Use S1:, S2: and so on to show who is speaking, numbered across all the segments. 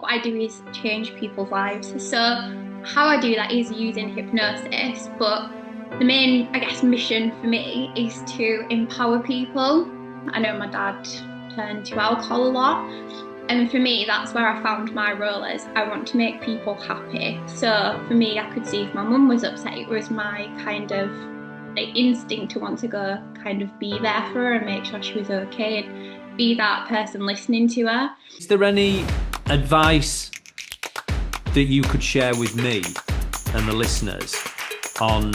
S1: what I do is change people's lives. So how I do that is using hypnosis, but the main, I guess, mission for me is to empower people. I know my dad turned to alcohol a lot, and for me, that's where I found my role is I want to make people happy. So for me, I could see if my mum was upset, it was my kind of instinct to want to go kind of be there for her and make sure she was okay and be that person listening to her.
S2: Is there any advice that you could share with me and the listeners on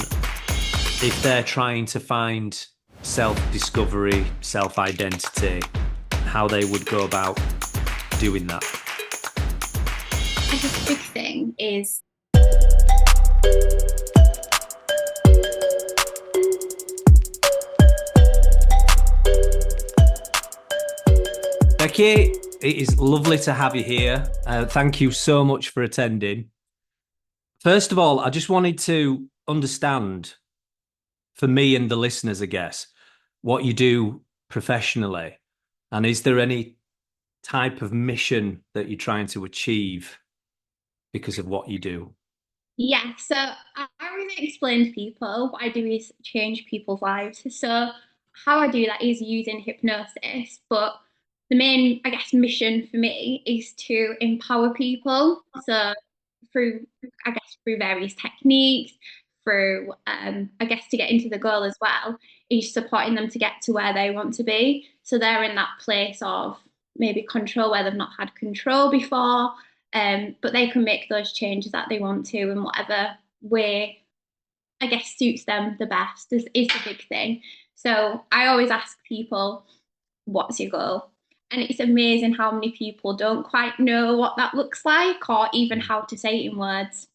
S2: if they're trying to find self-discovery, self-identity, how they would go about doing that?
S1: I guess the big thing is
S2: Beckie, it is lovely to have you here. Thank you so much for attending. First of all, I just wanted to understand, for me and the listeners, I guess, what you do professionally. And is there any type of mission that you're trying to achieve because of what you do?
S1: yeah, so I always explain to people what I do is change people's lives. So how I do that is using hypnosis, but the main, I guess, mission for me is to empower people. So through, I guess, through various techniques, through, I guess, to get into the goal as well, is supporting them to get to where they want to be. So they're in that place of maybe control where they've not had control before, but they can make those changes that they want to in whatever way, I guess, suits them the best is the big thing. So I always ask people, what's your goal? And it's amazing how many people don't quite know what that looks like or even how to say it in words.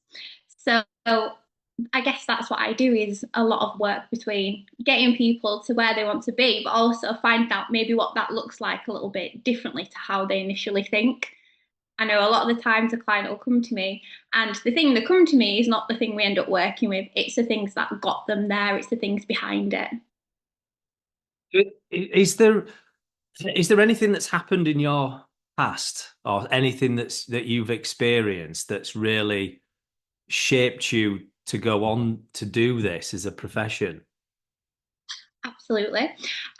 S1: So I guess that's what I do is a lot of work between getting people to where they want to be, but also find out maybe what that looks like a little bit differently to how they initially think. I know a lot of the times a client will come to me, and the thing that come to me is not the thing we end up working with. It's the things that got them there. It's the things behind it.
S2: Is there anything that's happened in your past or anything that you've experienced that's really shaped you to go on to do this as a profession?
S1: Absolutely.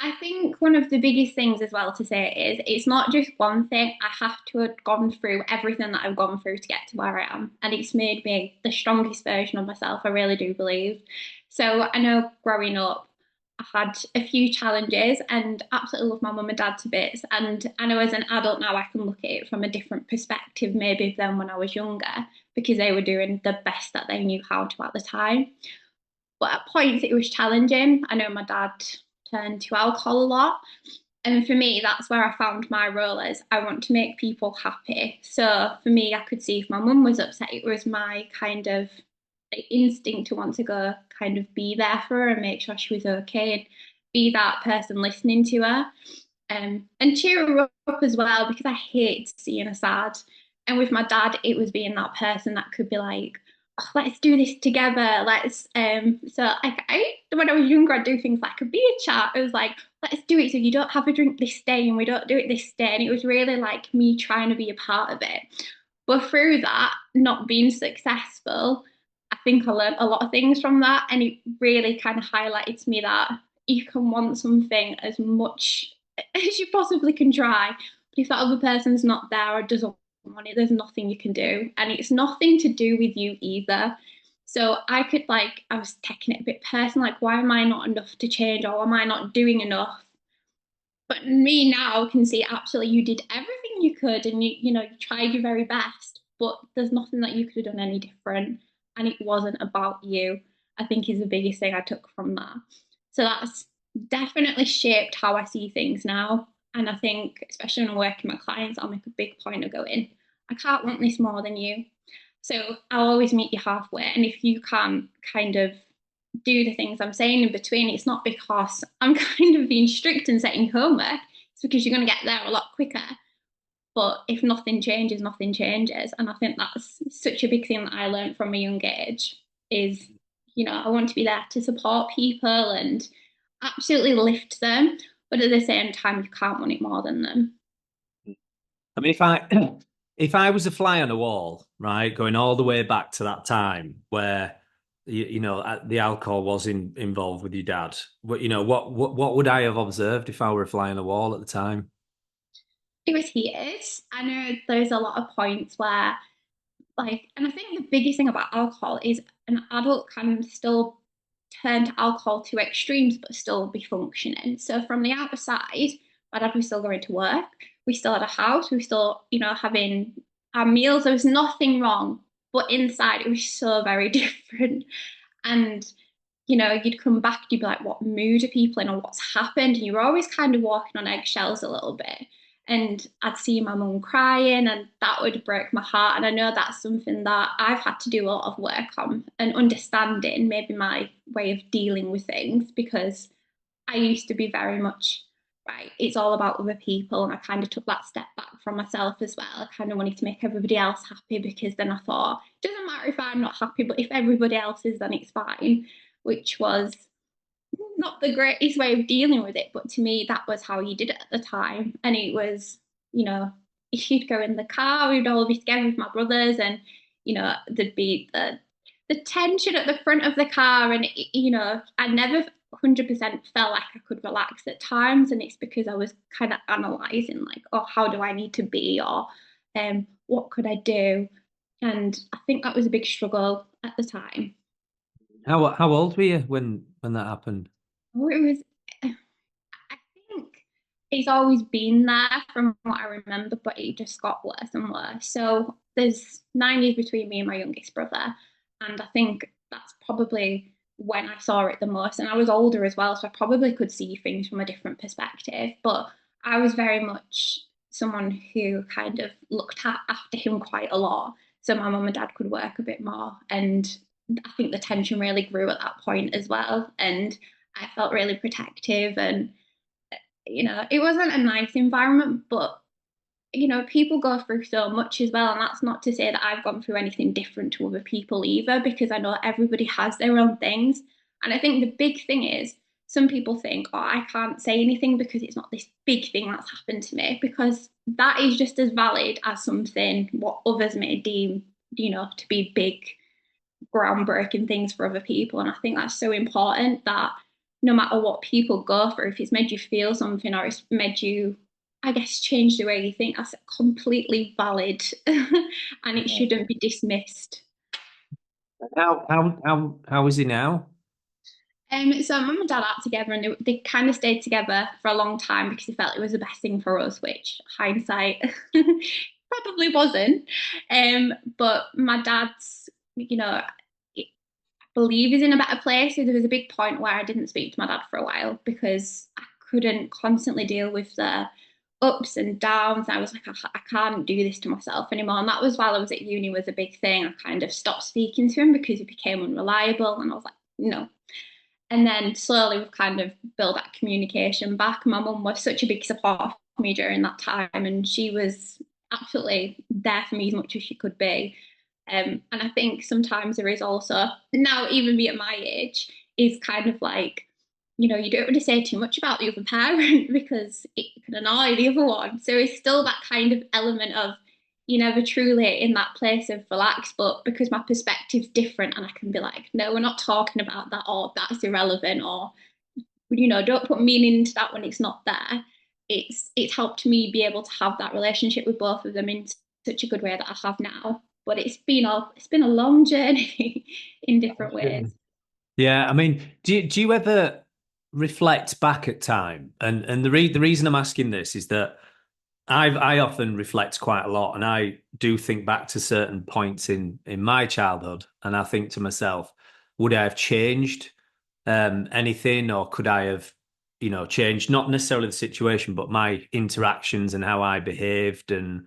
S1: I think one of the biggest things as well to say is it's not just one thing. I have to have gone through everything that I've gone through to get to where I am. And it's made me the strongest version of myself. I really do believe. So I know growing up, I had a few challenges and absolutely love my mum and dad to bits. And I know as an adult now I can look at it from a different perspective, maybe than when I was younger, because they were doing the best that they knew how to at the time. But at points it was challenging. I know my dad turned to alcohol a lot. And for me, that's where I found my role is I want to make people happy. So for me, I could see if my mum was upset, it was my kind of instinct to want to go kind of be there for her and make sure she was okay and be that person listening to her. And cheer her up as well because I hate seeing her sad. And with my dad, it was being that person that could be like, oh, let's do this together. Let's so I when I was younger, I'd do things like a beer chat. It was like, let's do it so you don't have a drink this day and we don't do it this day. And it was really like me trying to be a part of it. But through that, not being successful, I think I learned a lot of things from that. And it really kind of highlighted to me that you can want something as much as you possibly can try. But if that other person's not there or doesn't want it, there's nothing you can do. And it's nothing to do with you either. So I was taking it a bit personal, like, why am I not enough to change or am I not doing enough? But me now can see absolutely you did everything you could and you tried your very best, but there's nothing that you could have done any different. And it wasn't about you, I think is the biggest thing I took from that. So that's definitely shaped how I see things now. And I think, especially when I'm working with my clients, I'll make a big point of going, I can't want this more than you. So I'll always meet you halfway. And if you can't kind of do the things I'm saying in between, it's not because I'm kind of being strict and setting homework. It's because you're going to get there a lot quicker. But if nothing changes, nothing changes. And I think that's such a big thing that I learned from a young age is, I want to be there to support people and absolutely lift them. But at the same time, you can't want it more than them.
S2: I mean, if I was a fly on a wall, right, going all the way back to that time where the alcohol was involved with your dad, what would I have observed if I were a fly on a wall at the time?
S1: It was heated. I know there's a lot of points where, like, and I think the biggest thing about alcohol is an adult can still turn to alcohol to extremes but still be functioning. So from the outside, my dad was still going to work. We still had a house. We were still, having our meals. There was nothing wrong. But inside, it was so very different. And you'd come back, you'd be like, what mood are people in or what's happened? And you were always kind of walking on eggshells a little bit. And I'd see my mum crying, and that would break my heart. And I know that's something that I've had to do a lot of work on and understanding maybe my way of dealing with things because I used to be very much, right, it's all about other people. And I kind of took that step back from myself as well. I kind of wanted to make everybody else happy because then I thought, it doesn't matter if I'm not happy, but if everybody else is, then it's fine, which was not the greatest way of dealing with it. But to me, that was how you did it at the time. And it was, you know, if you'd go in the car, we'd all be together with my brothers, and, there'd be the tension at the front of the car. And, I never 100% felt like I could relax at times, and it's because I was kind of analysing, like, oh, how do I need to be, or what could I do? And I think that was a big struggle at the time.
S2: How old were you when that happened?
S1: Oh, it was, I think it's always been there from what I remember, but it just got worse and worse. So there's 9 years between me and my youngest brother, and I think that's probably when I saw it the most. And I was older as well, so I probably could see things from a different perspective. But I was very much someone who kind of looked after him quite a lot, so my mum and dad could work a bit more. And I think the tension really grew at that point as well. And I felt really protective, and it wasn't a nice environment, but people go through so much as well. And that's not to say that I've gone through anything different to other people either, because I know everybody has their own things. And I think the big thing is some people think, oh, I can't say anything because it's not this big thing that's happened to me, because that is just as valid as something what others may deem, to be big, groundbreaking things for other people. And I think that's so important that no matter what people go through, if it's made you feel something or it's made you, I guess, change the way you think, that's completely valid and it shouldn't be dismissed.
S2: How is he now?
S1: So mum and dad are together, and they kind of stayed together for a long time because they felt it was the best thing for us, which hindsight probably wasn't. But my dad's, I believe he's in a better place. So there was a big point where I didn't speak to my dad for a while because I couldn't constantly deal with the ups and downs. I was like, I can't do this to myself anymore. And that was while I was at uni was a big thing. I kind of stopped speaking to him because he became unreliable. And I was like, no. And then slowly we've kind of built that communication back. My mum was such a big support for me during that time, and she was absolutely there for me as much as she could be. And I think sometimes there is also, now even me at my age, is kind of like, you don't want to say too much about the other parent because it can annoy the other one. So it's still that kind of element of you never truly in that place of relax, but because my perspective's different and I can be like, no, we're not talking about that, or that's irrelevant, or don't put meaning into that when it's not there. It's helped me be able to have that relationship with both of them in such a good way that I have now. But it's been a long journey in different ways.
S2: Yeah, I mean, do you ever reflect back at time? And the reason I'm asking this is that I often reflect quite a lot, and I do think back to certain points in my childhood, and I think to myself, would I have changed anything, or could I have, changed not necessarily the situation, but my interactions and how I behaved, and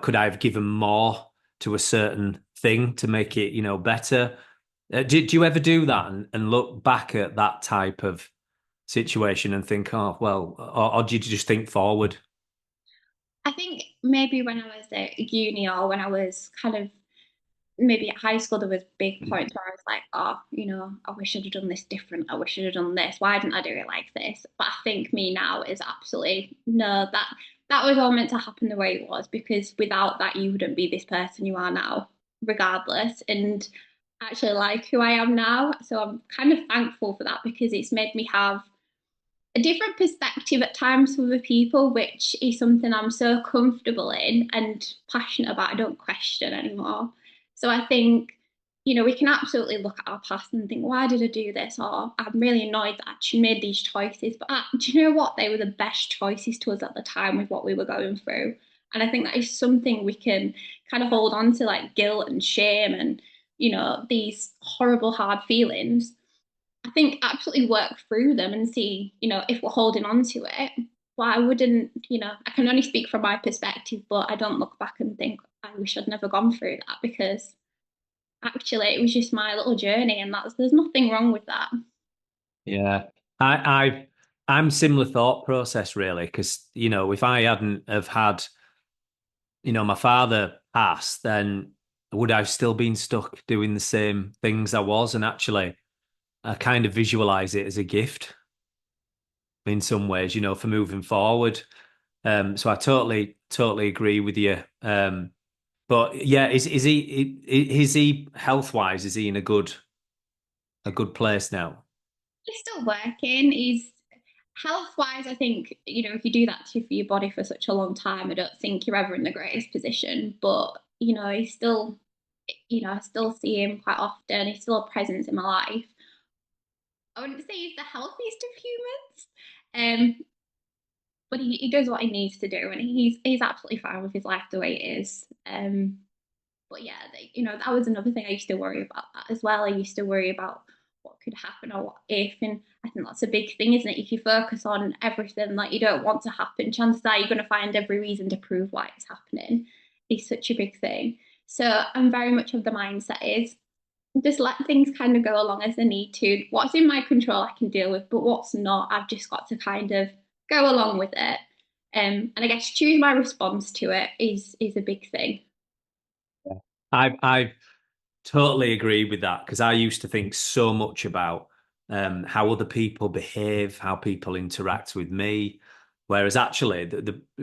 S2: could I have given more to a certain thing to make it, better? Do you ever do that and look back at that type of situation and think, oh, well, or do you just think forward?
S1: I think maybe when I was at uni or when I was kind of maybe at high school, there was big points where I was like, oh, I wish I'd have done this different. I wish I'd have done this. Why didn't I do it like this? But I think me now is absolutely no, that was all meant to happen the way it was, because without that, you wouldn't be this person you are now, regardless. And actually like who I am now. So I'm kind of thankful for that, because it's made me have a different perspective at times for other people, which is something I'm so comfortable in and passionate about. I don't question anymore. So I think, we can absolutely look at our past and think, why did I do this? Or I'm really annoyed that I actually made these choices. But do you know what? They were the best choices to us at the time with what we were going through. And I think that is something we can kind of hold on to, like guilt and shame and, these horrible, hard feelings. I think absolutely work through them and see, if we're holding on to it. But I wouldn't, I can only speak from my perspective, but I don't look back and think I wish I'd never gone through that, because actually it was just my little journey, and there's nothing wrong with that.
S2: Yeah. I I'm similar thought process really, because if I hadn't have had, my father pass, then would I have still been stuck doing the same things I was? And actually I kind of visualize it as a gift in some ways, for moving forward. So I totally agree with you. But yeah, is he health wise? Is he in a good place now?
S1: He's still working. He's health wise, I think, if you do that for your body for such a long time, I don't think you're ever in the greatest position. But, he's still, I still see him quite often. He's still a presence in my life. I wouldn't say he's the healthiest of humans. But he does what he needs to do, and he's absolutely fine with his life the way it is. But yeah, that was another thing I used to worry about that as well. I used to worry about what could happen or what if, and I think that's a big thing, isn't it? If you focus on everything that you don't want to happen, chances are you're going to find every reason to prove why it's happening. Is such a big thing. So I'm very much of the mindset is just let things kind of go along as they need to. What's in my control, I can deal with, but what's not, I've just got to kind of go along with it. And I guess choose my response to it is a big thing.
S2: Yeah. I totally agree with that, because I used to think so much about how other people behave, how people interact with me, whereas actually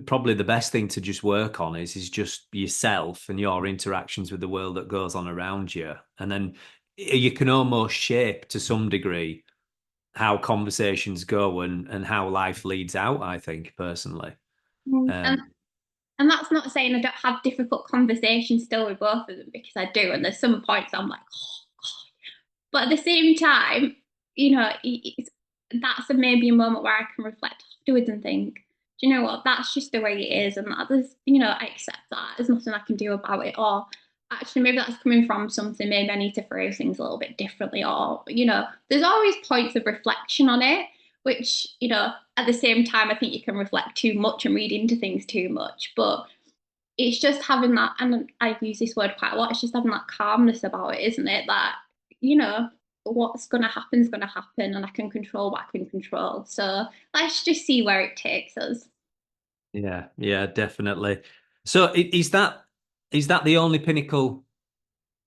S2: probably the best thing to just work on is just yourself and your interactions with the world that goes on around you, and then you can almost shape to some degree how conversations go and how life leads out. I think personally.
S1: And
S2: Um,
S1: and that's not saying I don't have difficult conversations still with both of them, because I do. And there's some points I'm like, oh God. But at the same time, that's maybe a moment where I can reflect afterwards and think, do you know what? That's just the way it is, and that there's, I accept that. There's nothing I can do about it. Or actually, maybe that's coming from something. Maybe I need to phrase things a little bit differently. Or there's always points of reflection on it, which at the same time, I think you can reflect too much and read into things too much, but it's just having that, and I use this word quite a lot, it's just having that calmness about it, isn't it? That, you know, what's going to happen is going to happen, and I can control what I can control. So let's just see where it takes us.
S2: yeah, yeah, definitely. So is that the only pinnacle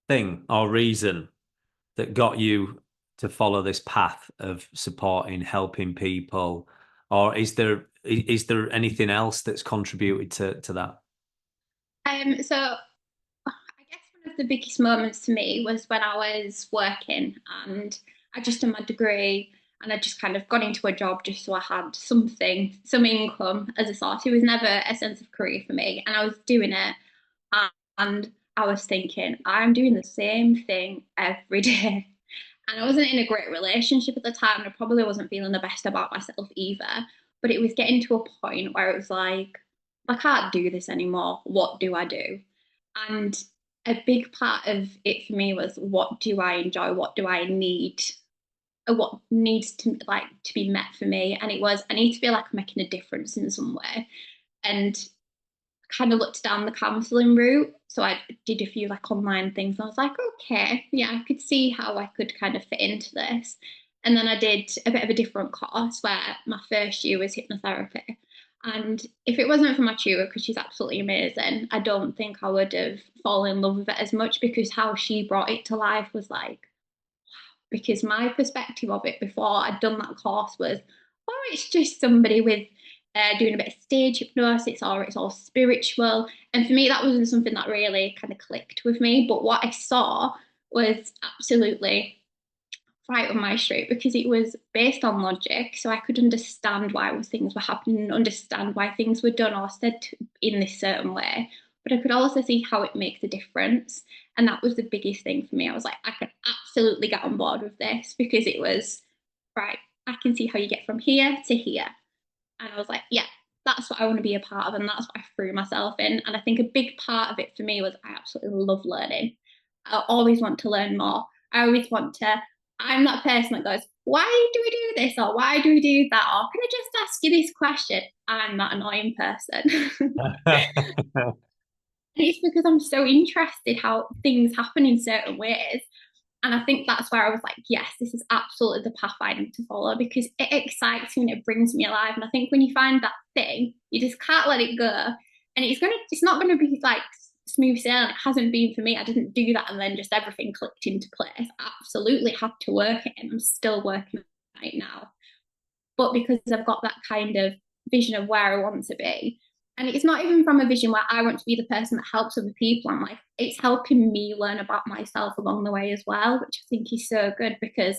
S2: thing or reason that got you to follow this path of supporting, helping people, or is there anything else that's contributed to that?
S1: So I guess one of the biggest moments to me was when I was working, and I just done my degree, and I just kind of got into a job just so I had something, some income as a sort. It was never a sense of career for me, and I was doing it, and I was thinking, I'm doing the same thing every day. And I wasn't in a great relationship at the time, and I probably wasn't feeling the best about myself either. But it was getting to a point where it was like, I can't do this anymore. What do I do? And a big part of it for me was, what do I enjoy? What do I need? What needs to be met for me? And it was, I need to feel like I'm making a difference in some way. And kind of looked down the counselling route. So I did a few like online things, and I was like, okay, yeah, I could see how I could kind of fit into this. And then I did a bit of a different course where my first year was hypnotherapy. And if it wasn't for my tutor, because she's absolutely amazing, I don't think I would have fallen in love with it as much, because how she brought it to life was like, because my perspective of it before I'd done that course was, oh, it's just somebody with doing a bit of stage hypnosis, or it's all spiritual. And for me, that wasn't something that really kind of clicked with me. But what I saw was absolutely right on my street because it was based on logic. So I could understand why things were happening, understand why things were done or said in this certain way. But I could also see how it makes a difference. And that was the biggest thing for me. I was like, I can absolutely get on board with this because it was right. I can see how you get from here to here. And I was like, yeah, that's what I want to be a part of. And that's what I threw myself in. And I think a big part of it for me was I absolutely love learning. I always want to learn more. I always want to, I'm that person that goes, why do we do this? Or why do we do that? Or can I just ask you this question? I'm that annoying person. And it's because I'm so interested how things happen in certain ways. And I think that's where I was like, yes, this is absolutely the path I need to follow because it excites me and it brings me alive. And I think when you find that thing, you just can't let it go. And it's not gonna be like smooth sailing. It hasn't been for me. I didn't do that and then just everything clicked into place. I absolutely had to work it and I'm still working right now. But because I've got that kind of vision of where I want to be. And it's not even from a vision where I want to be the person that helps other people. I'm like, it's helping me learn about myself along the way as well, which I think is so good because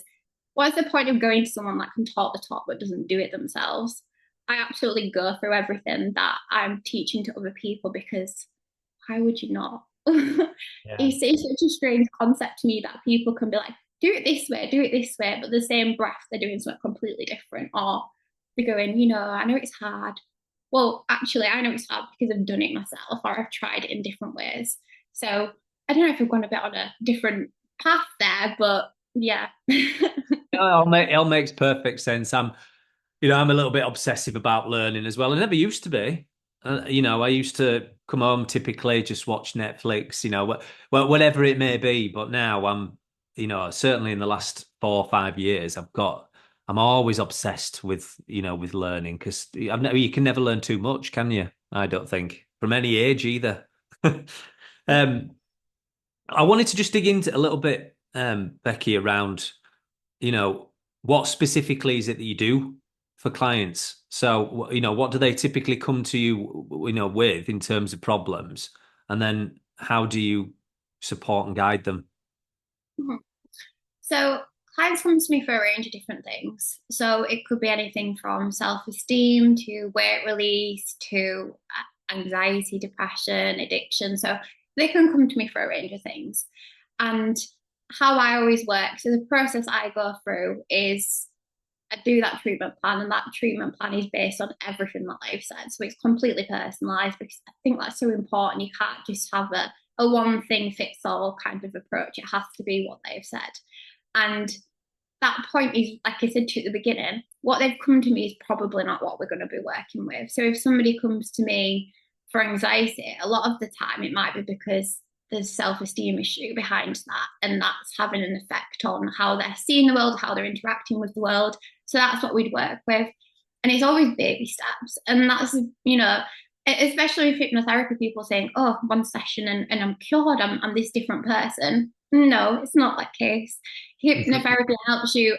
S1: what's the point of going to someone that can talk the talk but doesn't do it themselves? I absolutely go through everything that I'm teaching to other people because why would you not?
S2: Yeah.
S1: It's such a strange concept to me that people can be like, do it this way, but the same breath they're doing something completely different. Or they're going, I know it's hard. Well, actually, I know it's hard because I've done it myself or I've tried it in different ways. So I don't know if I've gone a bit on a different path there, but yeah.
S2: It all makes perfect sense. I'm a little bit obsessive about learning as well. I never used to be. I used to come home typically just watch Netflix, well, whatever it may be. But now certainly in the last 4 or 5 years, I'm always obsessed with learning because you can never learn too much, can you? I don't think from any age either. Um, I wanted to just dig into a little bit, Becky, around you know, what specifically is it that you do for clients? So, what do they typically come to you, with in terms of problems? And then how do you support and guide them?
S1: So clients come to me for a range of different things. So it could be anything from self-esteem to weight release to anxiety, depression, addiction. So they can come to me for a range of things. And how I always work, so the process I go through is I do that treatment plan, and that treatment plan is based on everything that I've said. So it's completely personalized because I think that's so important. You can't just have a one thing fits all kind of approach. It has to be what they've said. And that point is, like I said to you at the beginning, what they've come to me is probably not what we're going to be working with. So if somebody comes to me for anxiety, a lot of the time it might be because there's self-esteem issue behind that, and that's having an effect on how they're seeing the world, how they're interacting with the world. So that's what we'd work with. And it's always baby steps. And that's, especially with hypnotherapy, people saying, oh, one session and I'm cured, I'm this different person. No, it's not that case. Hypnosis helps you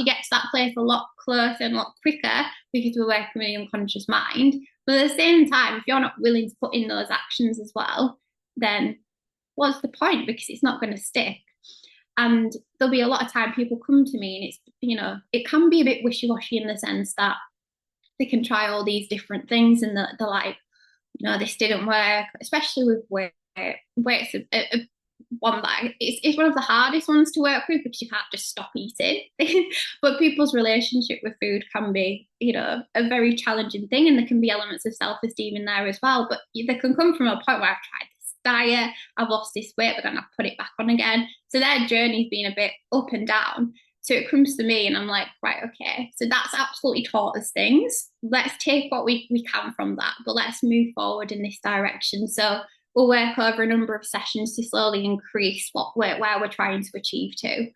S1: get to that place a lot closer and a lot quicker because we're working with the unconscious mind. But at the same time, if you're not willing to put in those actions as well, then what's the point? Because it's not going to stick. And there'll be a lot of time people come to me and it can be a bit wishy-washy in the sense that they can try all these different things and they're like, this didn't work, especially with weight. Weight's one that it's one of the hardest ones to work with because you can't just stop eating. But people's relationship with food can be, a very challenging thing, and there can be elements of self-esteem in there as well. But they can come from a point where I've tried this diet, I've lost this weight, but then I've put it back on again. So their journey's been a bit up and down. So it comes to me and I'm like, right, okay, so that's absolutely taught us things. Let's take what we can from that, but let's move forward in this direction. So we'll work over a number of sessions to slowly increase where we're trying to achieve to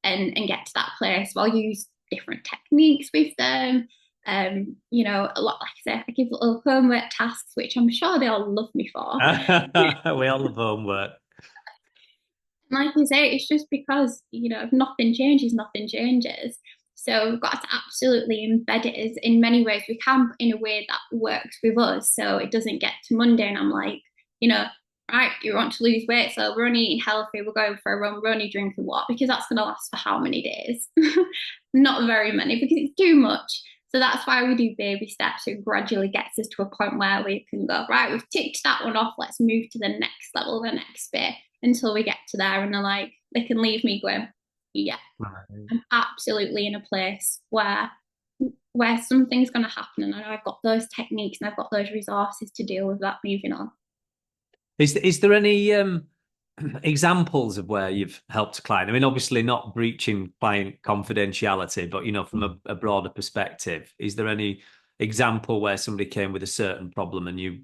S1: and get to that place. I'll use different techniques with them. A lot, like I say, I give little homework tasks, which I'm sure they'll love me for.
S2: We all love homework.
S1: Like you say, it's just because, if nothing changes, nothing changes. So we've got to absolutely embed it as in many ways we can, in a way that works with us. So it doesn't get to Monday and I'm like, you know, right, you want to lose weight, so we're only eating healthy, we're going for a run, we're only drinking what? Because that's going to last for how many days? Not very many, because it's too much. So that's why we do baby steps. So it gradually gets us to a point where we can go, right, we've ticked that one off, let's move to the next level, the next bit, until we get to there and they're like, they can leave me going, yeah,
S2: Right.
S1: I'm absolutely in a place where something's going to happen and I know I've got those techniques and I've got those resources to deal with that moving on.
S2: Is there any examples of where you've helped a client? I mean, obviously not breaching client confidentiality, but from a broader perspective, is there any example where somebody came with a certain problem and you,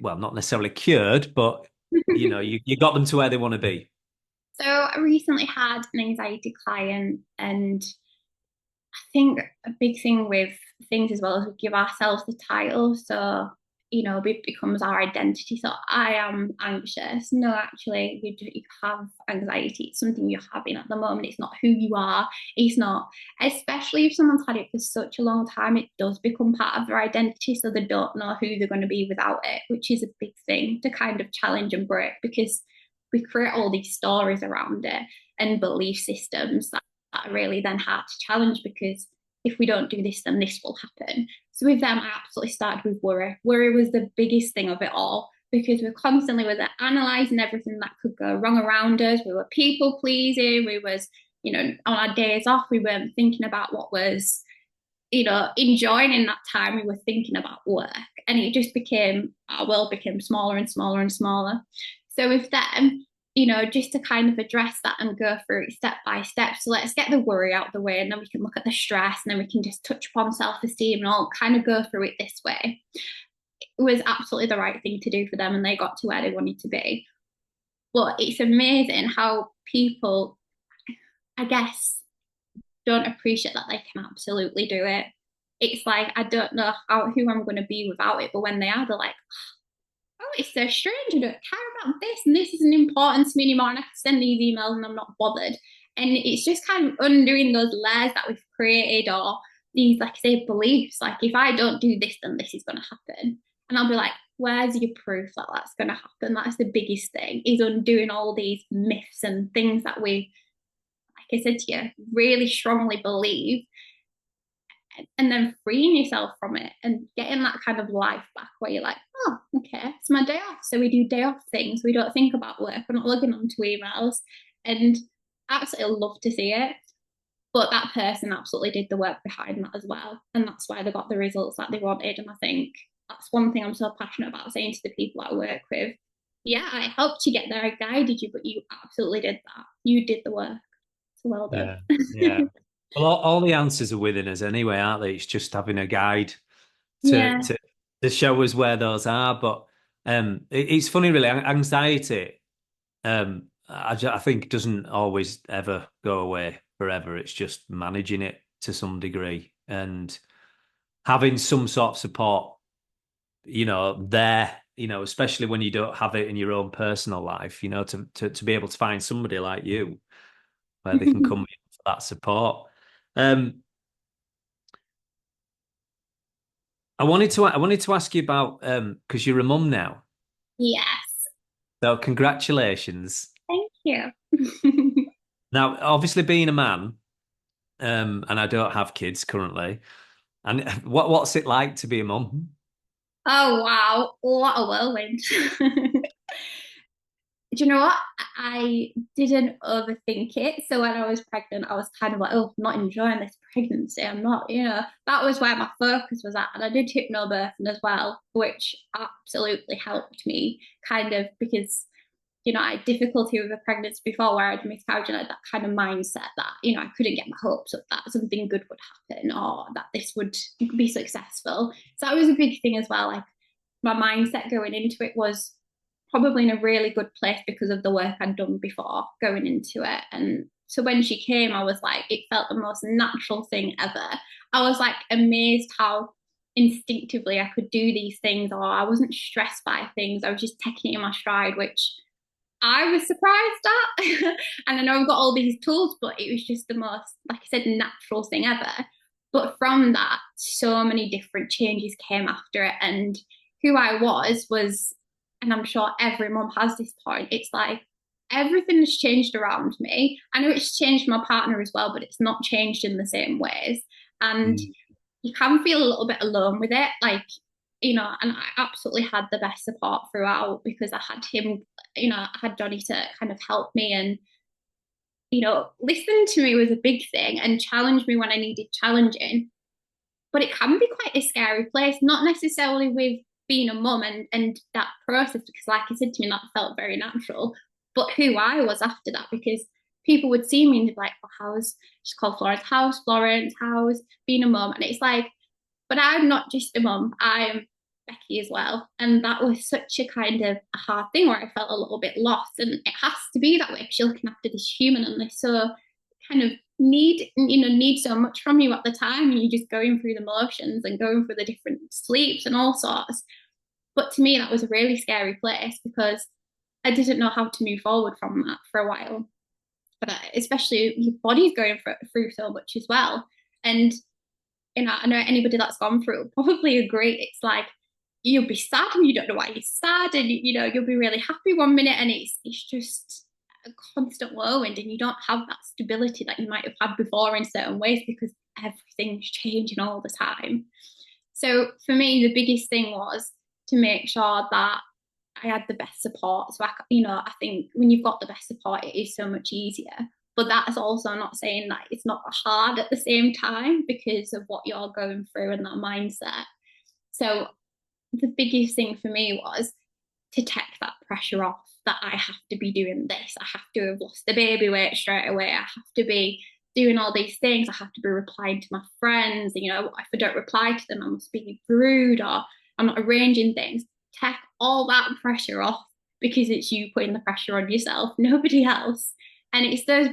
S2: well, not necessarily cured, but you got them to where they want to be?
S1: So I recently had an anxiety client, and I think a big thing with things as well is we give ourselves the title. So, it becomes our identity. So I am anxious. No, actually, you have anxiety. It's something you're having at the moment. It's not who you are. It's not, especially if someone's had it for such a long time, it does become part of their identity. So they don't know who they're going to be without it, which is a big thing to kind of challenge and break, because we create all these stories around it and belief systems that are really then hard to challenge, because if we don't do this, then this will happen. So with them, I absolutely started with worry. Worry was the biggest thing of it all, because we're constantly with it, analysing everything that could go wrong around us. We were people pleasing. We was, on our days off, we weren't thinking about what was, enjoying in that time. We were thinking about work, and it just became, our world became smaller and smaller and smaller. So with them, just to kind of address that and go through it step by step. So let's get the worry out of the way, and then we can look at the stress, and then we can just touch upon self-esteem and all kind of go through it this way. It was absolutely the right thing to do for them, and they got to where they wanted to be. But it's amazing how people, I guess, don't appreciate that they can absolutely do it. It's like, I don't know who I'm going to be without it, but when they are, they're like, oh, it's so strange. I don't care about this, and this isn't important to me anymore. And I can send these emails and I'm not bothered. And it's just kind of undoing those layers that we've created, or these, like I say, beliefs. Like, if I don't do this, then this is going to happen. And I'll be like, where's your proof that that's going to happen? That's the biggest thing, is undoing all these myths and things that we, like I said to you, really strongly believe, and then freeing yourself from it and getting that kind of life back where you're like, oh, okay, it's my day off. So we do day off things. We don't think about work. We're not logging onto emails. And I absolutely love to see it. But that person absolutely did the work behind that as well. And that's why they got the results that they wanted. And I think that's one thing I'm so passionate about saying to the people I work with. Yeah, I helped you get there. I guided you, but you absolutely did that. You did the work. So well done.
S2: Yeah, yeah. Well, all the answers are within us anyway, aren't they? It's just having a guide to
S1: Yeah.
S2: to to show us where those are. But it's funny, really. Anxiety, I think, doesn't always ever go away forever. It's just managing it to some degree and having some sort of support, there. Especially when you don't have it in your own personal life. To be able to find somebody like you where they can come in for that support. Um, I wanted to ask you about because you're a mum now.
S1: Yes.
S2: So congratulations.
S1: Thank you.
S2: Now, obviously being a man, and I don't have kids currently. And what's it like to be a mum?
S1: Oh wow, what a whirlwind. Do you know what? I didn't overthink it. So when I was pregnant, I was kind of like, oh, I'm not enjoying this pregnancy. I'm not, that was where my focus was at. And I did hypnobirthing as well, which absolutely helped me kind of, because, I had difficulty with a pregnancy before where I had miscarriage, and I had that kind of mindset that, I couldn't get my hopes up that something good would happen or that this would be successful. So that was a big thing as well. Like, my mindset going into it was probably in a really good place because of the work I'd done before going into it. And so when she came, I was like, it felt the most natural thing ever. I was like amazed how instinctively I could do these things, or I wasn't stressed by things. I was just taking it in my stride, which I was surprised at. And I know I've got all these tools, but it was just the most, like I said, natural thing ever. But from that, so many different changes came after it. And who I was, and I'm sure every mum has this point, it's like everything has changed around me. I know it's changed my partner as well, but it's not changed in the same ways. And
S2: Mm.
S1: you can feel a little bit alone with it. Like, and I absolutely had the best support throughout because I had him, I had Johnny to kind of help me and, listen to me was a big thing and challenge me when I needed challenging. But it can be quite a scary place, not necessarily with being a mum and that process, because like I said to me, that felt very natural, but who I was after that, because people would see me and they'd be like, oh, how's, she's called Florence, how's being a mum? And it's like, but I'm not just a mum, I'm Beckie as well. And that was such a kind of a hard thing where I felt a little bit lost. And it has to be that way because you're looking after this human and they're so kind of need so much from you at the time. And you're just going through the motions and going through the different sleeps and all sorts. But to me, that was a really scary place because I didn't know how to move forward from that for a while. But especially your body's going through so much as well. And I know anybody that's gone through will probably agree. It's like you'll be sad and you don't know why you're sad, and you'll be really happy one minute, and it's just a constant whirlwind, and you don't have that stability that you might have had before in certain ways because everything's changing all the time. So for me, the biggest thing was to make sure that I had the best support. So I think when you've got the best support, it is so much easier. But that's also not saying that it's not hard at the same time because of what you're going through and that mindset. So the biggest thing for me was to take that pressure off that I have to be doing this. I have to have lost the baby weight straight away. I have to be doing all these things. I have to be replying to my friends. If I don't reply to them, I must be rude or I'm not arranging things. Take all that pressure off because it's you putting the pressure on yourself, nobody else. And it's those,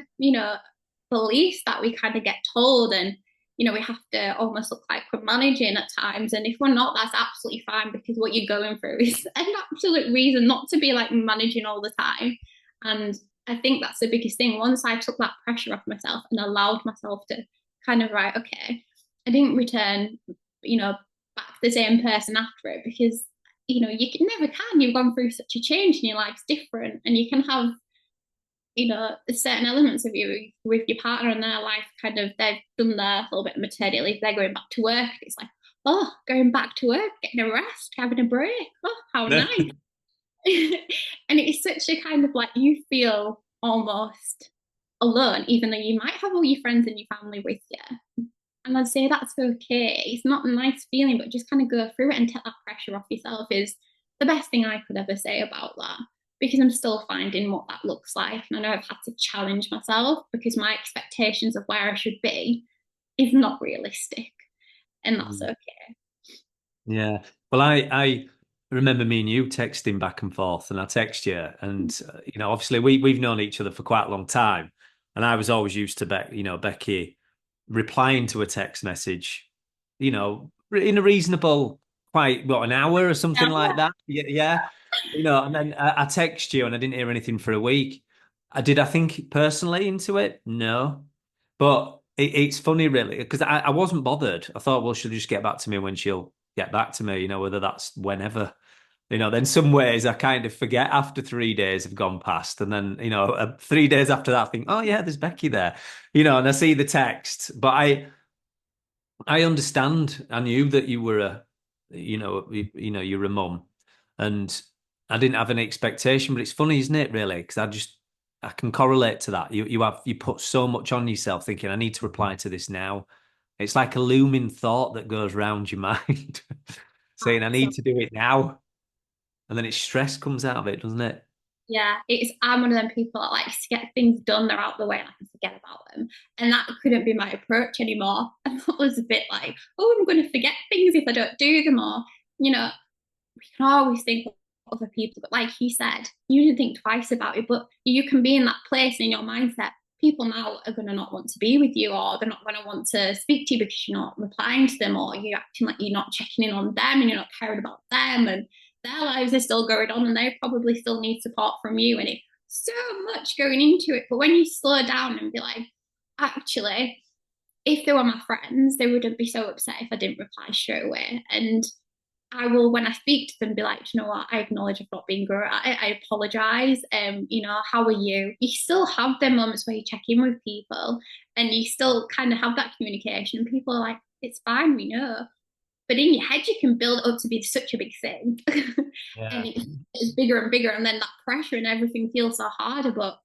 S1: beliefs that we kind of get told and we have to almost look like we're managing at times. And if we're not, that's absolutely fine because what you're going through is an absolute reason not to be like managing all the time. And I think that's the biggest thing. Once I took that pressure off myself and allowed myself to kind of, right, okay, I didn't return, back to the same person after it because, you can never can. You've gone through such a change and your life's different and you can have certain elements of you with your partner and their life kind of they've done their little bit of maternity leave, they're going back to work. It's like, oh, going back to work, getting a rest, having a break. Oh, how nice. And it's such a kind of like you feel almost alone, even though you might have all your friends and your family with you. And I'd say that's okay. It's not a nice feeling, but just kind of go through it and take that pressure off yourself is the best thing I could ever say about that because I'm still finding what that looks like. And I know I've had to challenge myself because my expectations of where I should be is not realistic. And that's okay.
S2: Yeah. Well, I remember me and you texting back and forth, and I text you, and obviously we've known each other for quite a long time, and I was always used to Becky replying to a text message, in a reasonable, quite what an hour or something like
S1: Yeah.
S2: that. Yeah, yeah. And then I text you, and I didn't hear anything for a week. I think personally into it? No, but it's funny really because I wasn't bothered. I thought, well, she'll just get back to me when she'll get back to me, whether that's whenever. Then some ways I kind of forget after 3 days have gone past. And then, 3 days after that, I think, oh yeah, there's Beckie there, and I see the text. But I understand. I knew that you were you're a mum. And I didn't have any expectation, but it's funny, isn't it, really? Because I can correlate to that. You put so much on yourself thinking, I need to reply to this now. It's like a looming thought that goes round your mind saying, I
S1: So
S2: need to do it now. And then it's stress comes out of it, doesn't it?
S1: yeah, I'm one of them people that likes to get things done, they're out the way and I can forget about them. And that couldn't be my approach anymore. And that was a bit like, oh, I'm going to forget things if I don't do them. Or, we can always think of other people, but like you said, you didn't think twice about it. But you can be in that place in your mindset. People now are going to not want to be with you, or they're not going to want to speak to you because you're not replying to them, or you're acting like you're not checking in on them and you're not caring about them. And their lives are still going on and they probably still need support from you. And it so much going into it. But when you slow down and be like, actually, if they were my friends, they wouldn't be so upset if I didn't reply straight away. And I will, when I speak to them, be like, you know what, I acknowledge I've not been good. I apologize. How are you? You still have them moments where you check in with people and you still kind of have that communication. And people are like, it's fine, we know. But in your head, you can build it up to be such a big thing. And
S2: Yeah.
S1: it's bigger and bigger. And then that pressure and everything feels so harder. But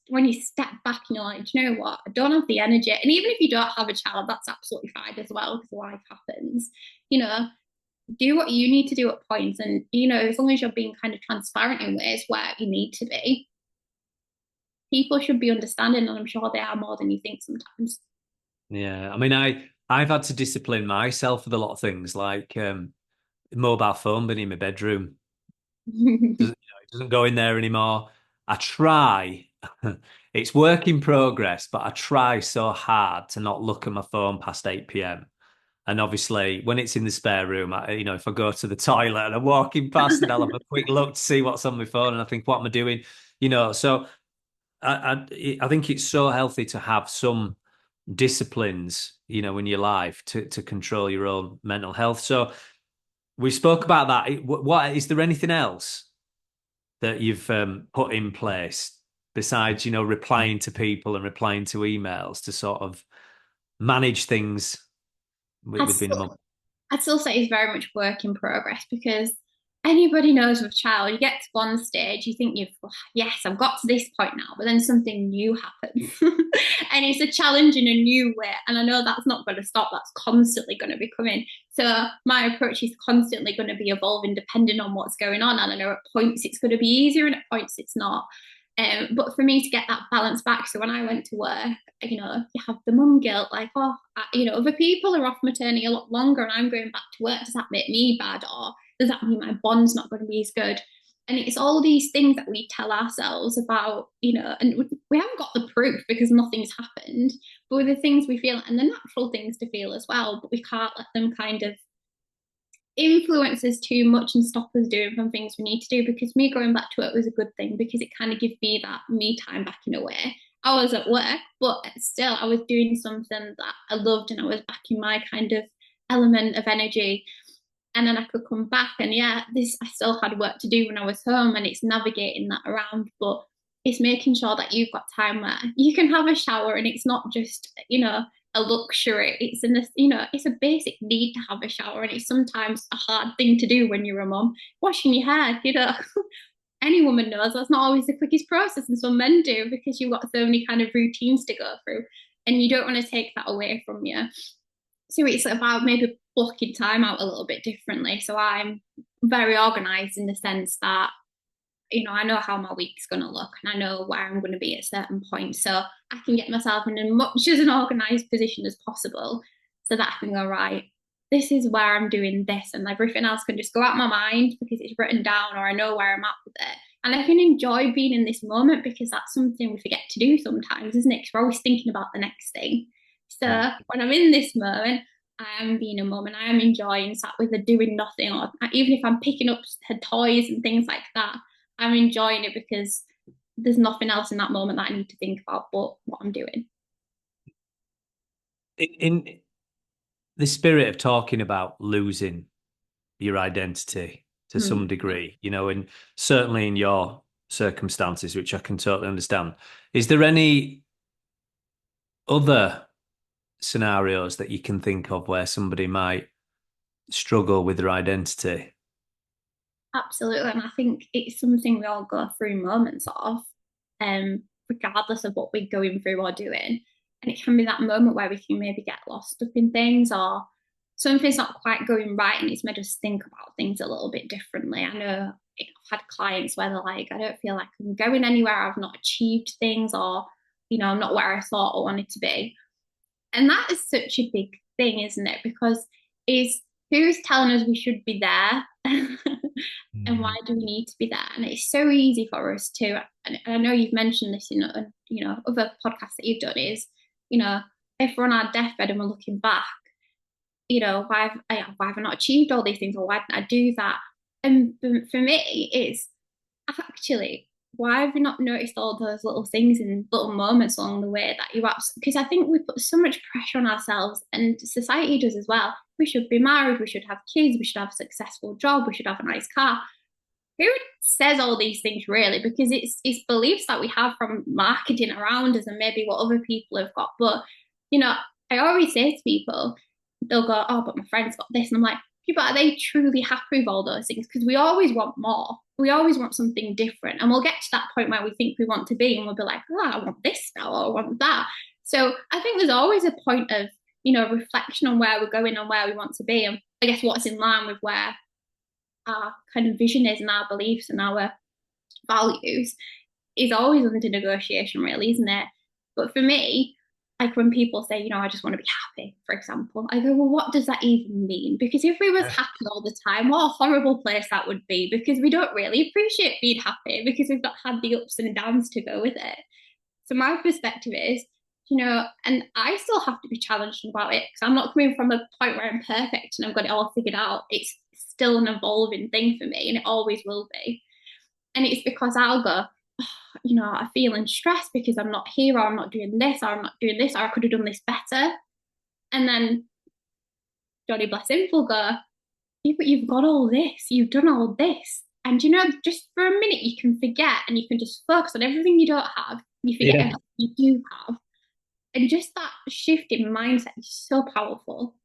S1: when you step back and you're like, you know what, I don't have the energy. And even if you don't have a child, that's absolutely fine as well because life happens. You know, do what you need to do at points. And, as long as you're being kind of transparent in ways where you need to be, people should be understanding. And I'm sure they are more than you think sometimes.
S2: Yeah. I mean, I've had to discipline myself with a lot of things like mobile phone being in my bedroom. It doesn't go in there anymore. I try. It's work in progress, but I try so hard to not look at my phone past 8 p.m. And obviously, when it's in the spare room, if I go to the toilet and I'm walking past it, I'll have a quick look to see what's on my phone, and I think, what am I doing? So I think it's so healthy to have some disciplines, in your life to control your own mental health. So we spoke about that. What is there anything else that you've put in place besides, replying to people and replying to emails to sort of manage things
S1: I
S2: with being a
S1: still,
S2: mum?
S1: I'd still say it's very much work in progress because anybody knows with child, you get to one stage, you think yes, I've got to this point now, but then something new happens. And it's a challenge in a new way. And I know that's not going to stop, that's constantly going to be coming. So my approach is constantly going to be evolving depending on what's going on. And I know at points it's going to be easier and at points it's not. But for me to get that balance back, so when I went to work, you have the mum guilt, like, other people are off maternity a lot longer and I'm going back to work. Does that make me bad? Or does that mean my bond's not going to be as good? And it's all these things that we tell ourselves about, and we haven't got the proof because nothing's happened, but the things we feel and the natural things to feel as well, but we can't let them kind of influence us too much and stop us doing some things we need to do. Because me going back to it was a good thing because it kind of gave me that me time back in a way. I was at work, but still I was doing something that I loved and I was back in my kind of element of energy. And then I could come back and yeah, this I still had work to do when I was home and it's navigating that around, but it's making sure that you've got time where you can have a shower and it's not just, a luxury. It's in this, it's a basic need to have a shower and it's sometimes a hard thing to do when you're a mum. Washing your hair, any woman knows that's not always the quickest process and some men do because you've got so many kind of routines to go through and you don't want to take that away from you. So it's about maybe blocking time out a little bit differently. So I'm very organized in the sense that, I know how my week's going to look and I know where I'm going to be at certain points. So I can get myself in as much as an organized position as possible so that I can go, right, this is where I'm doing this and everything else can just go out my mind because it's written down or I know where I'm at with it. And I can enjoy being in this moment because that's something we forget to do sometimes, isn't it? Because we're always thinking about the next thing. So when I'm in this moment, I am being a mum and I am enjoying sat with her doing nothing, or even if I'm picking up her toys and things like that, I'm enjoying it because there's nothing else in that moment that I need to think about but what I'm doing.
S2: In the spirit of talking about losing your identity to some
S1: Hmm.
S2: degree, and certainly in your circumstances, which I can totally understand, is there any other scenarios that you can think of where somebody might struggle with their identity?
S1: Absolutely. And I think it's something we all go through moments of, regardless of what we're going through or doing. And it can be that moment where we can maybe get lost up in things or something's not quite going right and it's made us think about things a little bit differently. I know I've had clients where they're like, I don't feel like I'm going anywhere, I've not achieved things, or, I'm not where I thought I wanted to be. And that is such a big thing, isn't it? Because is who's telling us we should be there and why
S2: Mm.
S1: do we need to be there? And it's so easy for us to, and I know you've mentioned this in other podcasts that you've done is, if we're on our deathbed and we're looking back, why have I not achieved all these things or why didn't I do that? And for me, it's actually why have we not noticed all those little things and little moments along the way that you absolutely, because I think we put so much pressure on ourselves and society does as well. We should be married, we should have kids, we should have a successful job, we should have a nice car. Who says all these things really? Because it's beliefs that we have from marketing around us and maybe what other people have got. But you know, I always say to people, they'll go, "Oh, but my friend's got this," and I'm like, "People, are they truly happy with all those things?" Because we always want more. We always want something different, and we'll get to that point where we think we want to be, and we'll be like, "Oh, I want this now, or I want that." So I think there's always a point of reflection on where we're going and where we want to be, and I guess what's in line with where our kind of vision is and our beliefs and our values is always under negotiation, really, isn't it? But for me, like when people say, I just want to be happy, for example, I go, well, what does that even mean? Because if we was happy all the time, what a horrible place that would be, because we don't really appreciate being happy because we've not had the ups and downs to go with it. So my perspective is, and I still have to be challenged about it because I'm not coming from a point where I'm perfect and I've got it all figured out. It's still an evolving thing for me and it always will be. And it's because I'll go, I'm feeling stressed because I'm not here, or I'm not doing this, or I'm not doing this, or I could have done this better. And then Johnny, bless him, will go, yeah, but you've got all this, you've done all this. And just for a minute, you can forget and you can just focus on everything you don't have. You forget
S2: Yeah.
S1: everything you do have. And just that shift in mindset is so powerful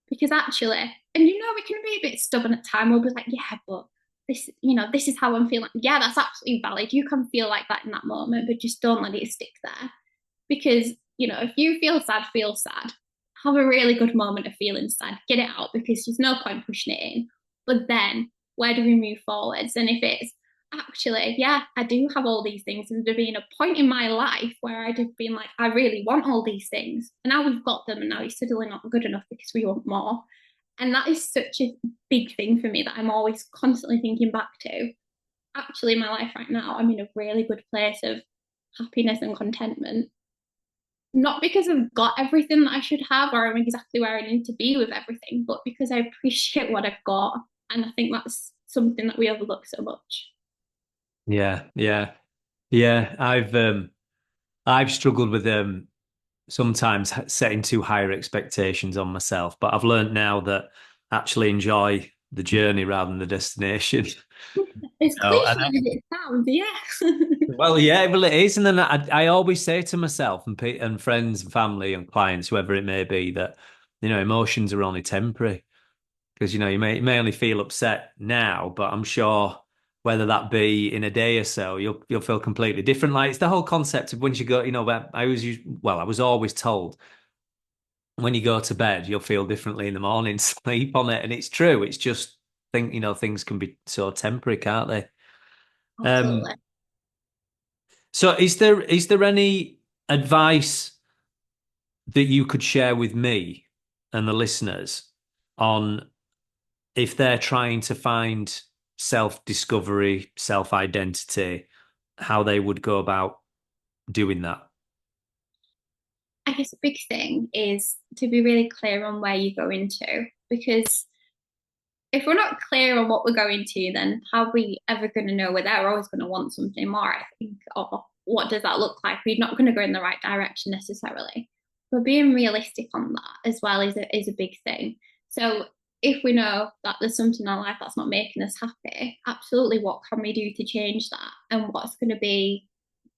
S1: because actually, and we can be a bit stubborn at time. We'll be like, yeah, but this is how I'm feeling. Yeah, that's absolutely valid. You can feel like that in that moment, but just don't let it stick there. Because, if you feel sad, have a really good moment of feeling sad, get it out because there's no point pushing it in. But then where do we move forwards? And if it's actually, yeah, I do have all these things, and there being a point in my life where I'd have been like, I really want all these things. And now we've got them, and now it's suddenly not good enough because we want more. And that is such a big thing for me that I'm always constantly thinking back to. Actually, in my life right now, I'm in a really good place of happiness and contentment. Not because I've got everything that I should have or I'm exactly where I need to be with everything, but because I appreciate what I've got. And I think that's something that we overlook so much.
S2: Yeah, yeah, yeah. I've struggled with sometimes setting too higher expectations on myself, but I've learned now that actually enjoy the journey rather than the destination.
S1: As
S2: So,
S1: cliche as it sounds, yeah.
S2: well, yeah, well, it is, and then I always say to myself and friends and family and clients, whoever it may be, that emotions are only temporary because you may only feel upset now, but I'm sure whether that be in a day or so, you'll feel completely different. Like it's the whole concept of once you go, where I was always told when you go to bed, you'll feel differently in the morning. Sleep on it, and it's true. It's just things can be so temporary, can't they?
S1: Absolutely.
S2: So is there any advice that you could share with me and the listeners on if they're trying to find self-discovery, self-identity, how they would go about doing that?
S1: I guess a big thing is to be really clear on where you go into because if we're not clear on what we're going to, then how are we ever going to know? We're always going to want something more, I think. Or what does that look like? We're not going to go in the right direction necessarily. But being realistic on that as well is a big thing. So if we know that there's something in our life that's not making us happy, absolutely what can we do to change that? And what's going to be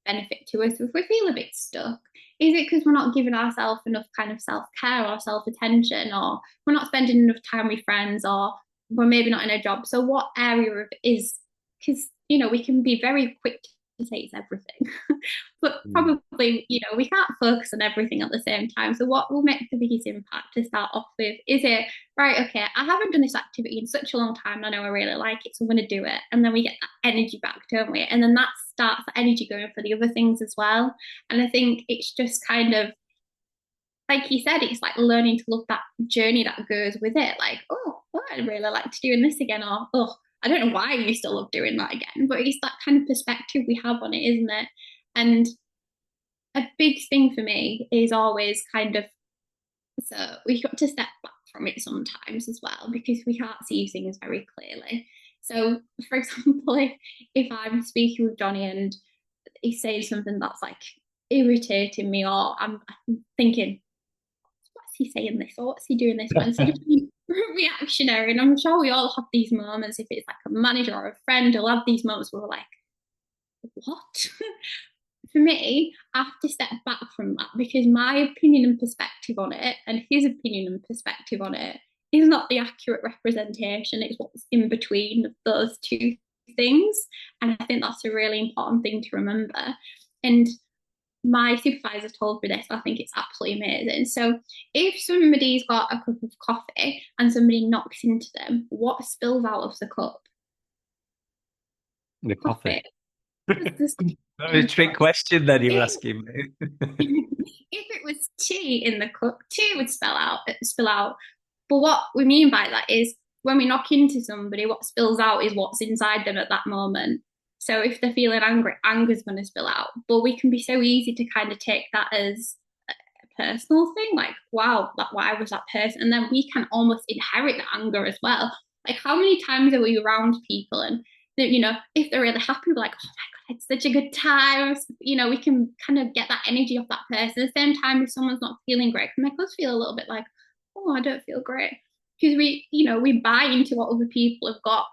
S1: benefit to us if we feel a bit stuck? Is it because we're not giving ourselves enough kind of self care or self attention, or we're not spending enough time with friends, or we're maybe not in a job? So, what area of it is? Because we can be very quick to say it's everything, but
S2: Mm.
S1: probably we can't focus on everything at the same time. So, what will make the biggest impact to start off with? Is it right? Okay, I haven't done this activity in such a long time. And I know I really like it, so I'm going to do it, and then we get that energy back, don't we? And then that starts the energy going for the other things as well. And I think it's just kind of like you said, it's like learning to love that journey that goes with it. Like, oh, I'd really like to doing this again, or oh, I don't know why I used to love doing that again. But it's that kind of perspective we have on it, isn't it? And a big thing for me is always kind of so we've got to step back from it sometimes as well because we can't see things very clearly. So, for example, if I'm speaking with Johnny and he's saying something that's like irritating me, or I'm thinking, what's he saying this, or what's he doing this for? Instead of being reactionary, and I'm sure we all have these moments, if it's like a manager or a friend, we'll have these moments where we're like, what? For me, I have to step back from that because my opinion and perspective on it and his opinion and perspective on it is not the accurate representation. It's what's in between those two things. And I think that's a really important thing to remember. And my supervisor told me this. I think it's absolutely amazing. So, if somebody's got a cup of coffee and somebody knocks into them, what spills out of the cup?
S2: The coffee.
S1: Coffee. There's
S2: That was
S1: in
S2: a
S1: the
S2: trick
S1: cup.
S2: question then you're
S1: If
S2: asking me.
S1: if it was tea in the cup, tea would spill out. But what we mean by that is when we knock into somebody, what spills out is what's inside them at that moment. So if they're feeling angry, anger's going to spill out. But we can be so easy to kind of take that as a personal thing, like, wow, why was that person? And then we can almost inherit the anger as well. Like, how many times are we around people and if they're really happy, we're like, oh my God, it's such a good time. We can kind of get that energy off that person. At the same time, if someone's not feeling great, it can make us feel a little bit like, oh, I don't feel great. Because we buy into what other people have got.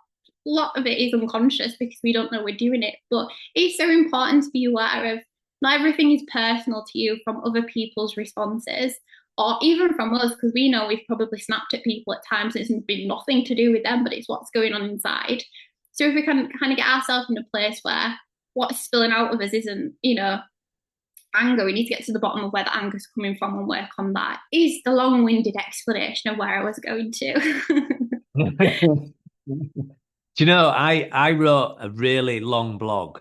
S1: A lot of it is unconscious because we don't know we're doing it. But it's so important to be aware of not everything is personal to you from other people's responses or even from us, because we know we've probably snapped at people at times. It's been nothing to do with them, but it's what's going on inside. So if we can kind of get ourselves in a place where what's spilling out of us isn't, anger, we need to get to the bottom of where the anger's coming from and work on that. Is the long-winded explanation of where I was going to.
S2: Do you know, I wrote a really long blog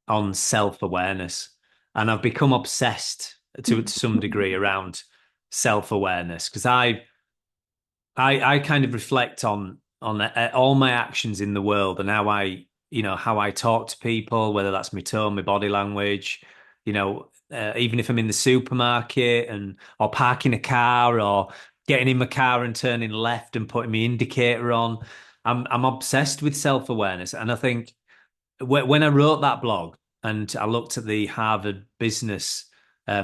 S2: on self-awareness, and I've become obsessed to some degree around self-awareness because I kind of reflect on all my actions in the world and how I talk to people, whether that's my tone, my body language, even if I'm in the supermarket and or parking a car or getting in my car and turning left and putting my indicator on. I'm obsessed with self-awareness, and I think when I wrote that blog and I looked at the Harvard Business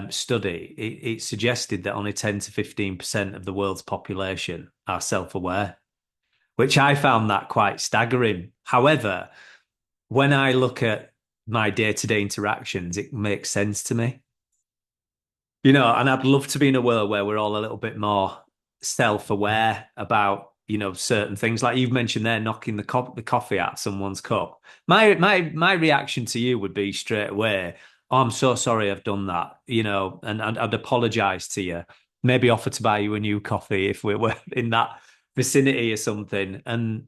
S2: study, it suggested that only 10 to 15% of the world's population are self-aware, which I found that quite staggering. However, when I look at my day-to-day interactions, it makes sense to me. And I'd love to be in a world where we're all a little bit more self-aware about, certain things. Like you've mentioned there, knocking the coffee out of someone's cup. My reaction to you would be straight away, oh, I'm so sorry I've done that, and I'd apologize to you. Maybe offer to buy you a new coffee if we were in that vicinity or something. And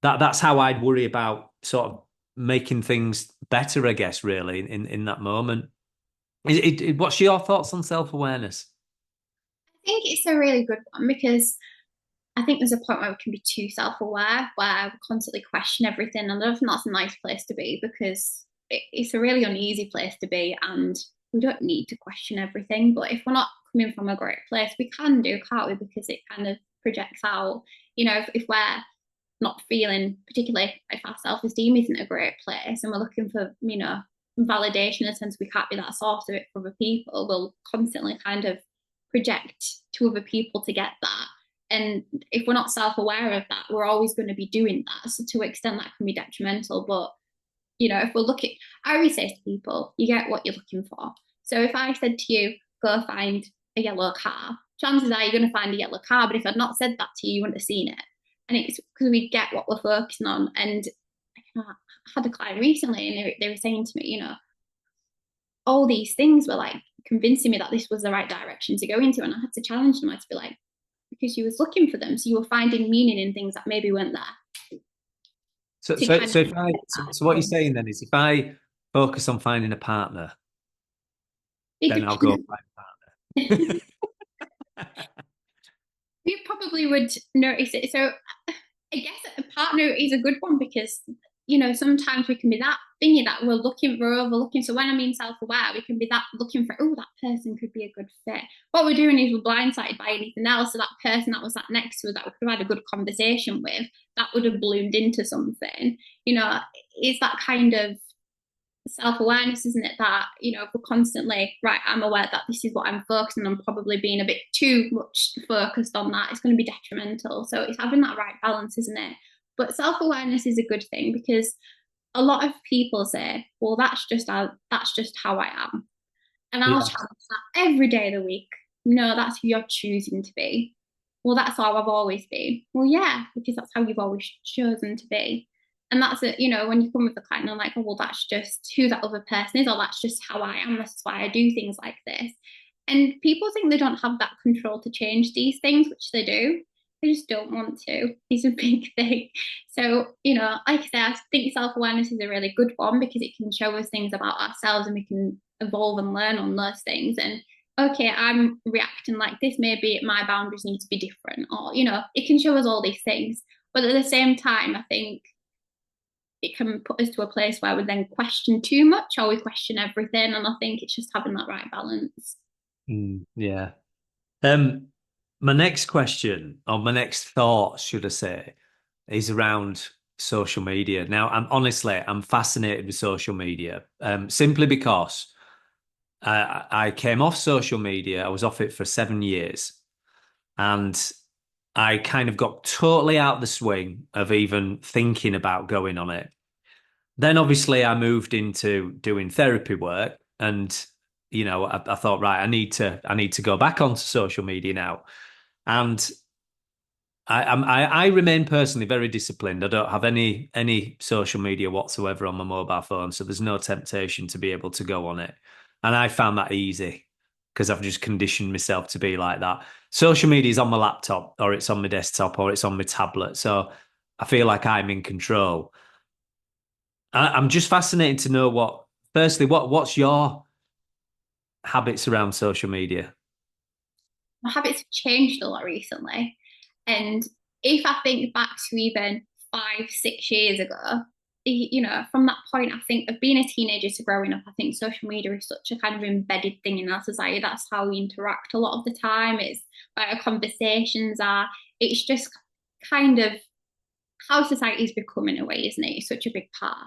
S2: that's how I'd worry about sort of making things better, I guess, really, in that moment. What's your thoughts on self-awareness?
S1: I think it's a really good one because I think there's a point where we can be too self-aware, where we constantly question everything, and I don't think that's a nice place to be because it's a really uneasy place to be, and we don't need to question everything. But if we're not coming from a great place, we can do, can't we? Because it kind of projects out. If we're not feeling, particularly if our self-esteem isn't a great place, and we're looking for, validation in a sense we can't be that source of it for other people, we'll constantly kind of project to other people to get that. And if we're not self-aware of that, we're always going to be doing that. So to an extent that can be detrimental. But if we're looking, I always say to people, you get what you're looking for. So if I said to you, go find a yellow car, chances are you're going to find a yellow car. But if I'd not said that to you, you wouldn't have seen it. And it's because we get what we're focusing on. And I had a client recently, and they were saying to me, all these things were like convincing me that this was the right direction to go into. And I had to challenge them. I had to be like, because you was looking for them. So you were finding meaning in things that maybe weren't there.
S2: So,
S1: To
S2: so,
S1: kind
S2: so if I, so what you're
S1: of,
S2: saying then is if I focus on finding a partner, then
S1: it
S2: I'll go find a
S1: depends.
S2: partner.
S1: You probably would notice it. So I guess a partner is a good one because sometimes we can be that thingy that we're overlooking. So when I mean self-aware, we can be that looking for, oh, that person could be a good fit. What we're doing is we're blindsided by anything else. So that person that was sat next to us that we could have had a good conversation with, that would have bloomed into something. It's that kind of self-awareness, isn't it? That, if we're constantly, right, I'm aware that this is what I'm focusing on, probably being a bit too much focused on that, it's going to be detrimental. So it's having that right balance, isn't it? But self-awareness is a good thing because a lot of people say, well, that's just how I am. And I'll
S2: Yeah.
S1: challenge that every day of the week. No, that's who you're choosing to be. Well, that's how I've always been. Well, yeah, because that's how you've always chosen to be. And that's it, when you come with the client, I'm like, oh, well, that's just who that other person is, or that's just how I am. That's why I do things like this. And people think they don't have that control to change these things, which they do. They just don't want to. It's a big thing. So, like I say, I think self awareness is a really good one because it can show us things about ourselves and we can evolve and learn on those things. And okay, I'm reacting like this. Maybe my boundaries need to be different, or, it can show us all these things. But at the same time, I think it can put us to a place where we then question too much or we question everything. And I think it's just having that right balance.
S2: Yeah. Um, my next question, or my next thought, should I say, is around social media. Now, I'm fascinated with social media, simply because I came off social media. I was off it for 7 years, and I kind of got totally out the swing of even thinking about going on it. Then obviously I moved into doing therapy work, and I thought, right, I need to go back onto social media now. And I remain personally very disciplined. I don't have any social media whatsoever on my mobile phone, so there's no temptation to be able to go on it. And I found that easy because I've just conditioned myself to be like that. Social media is on my laptop, or it's on my desktop, or it's on my tablet, so I feel like I'm in control. I'm just fascinated to know firstly, what's your habits around social media?
S1: My habits have changed a lot recently. And if I think back to even 5, 6 years ago, from that point, I think of being a teenager to growing up, I think social media is such a kind of embedded thing in our society. That's how we interact a lot of the time. It's where our conversations are. It's just kind of how society's become in a way, isn't it? It's such a big part.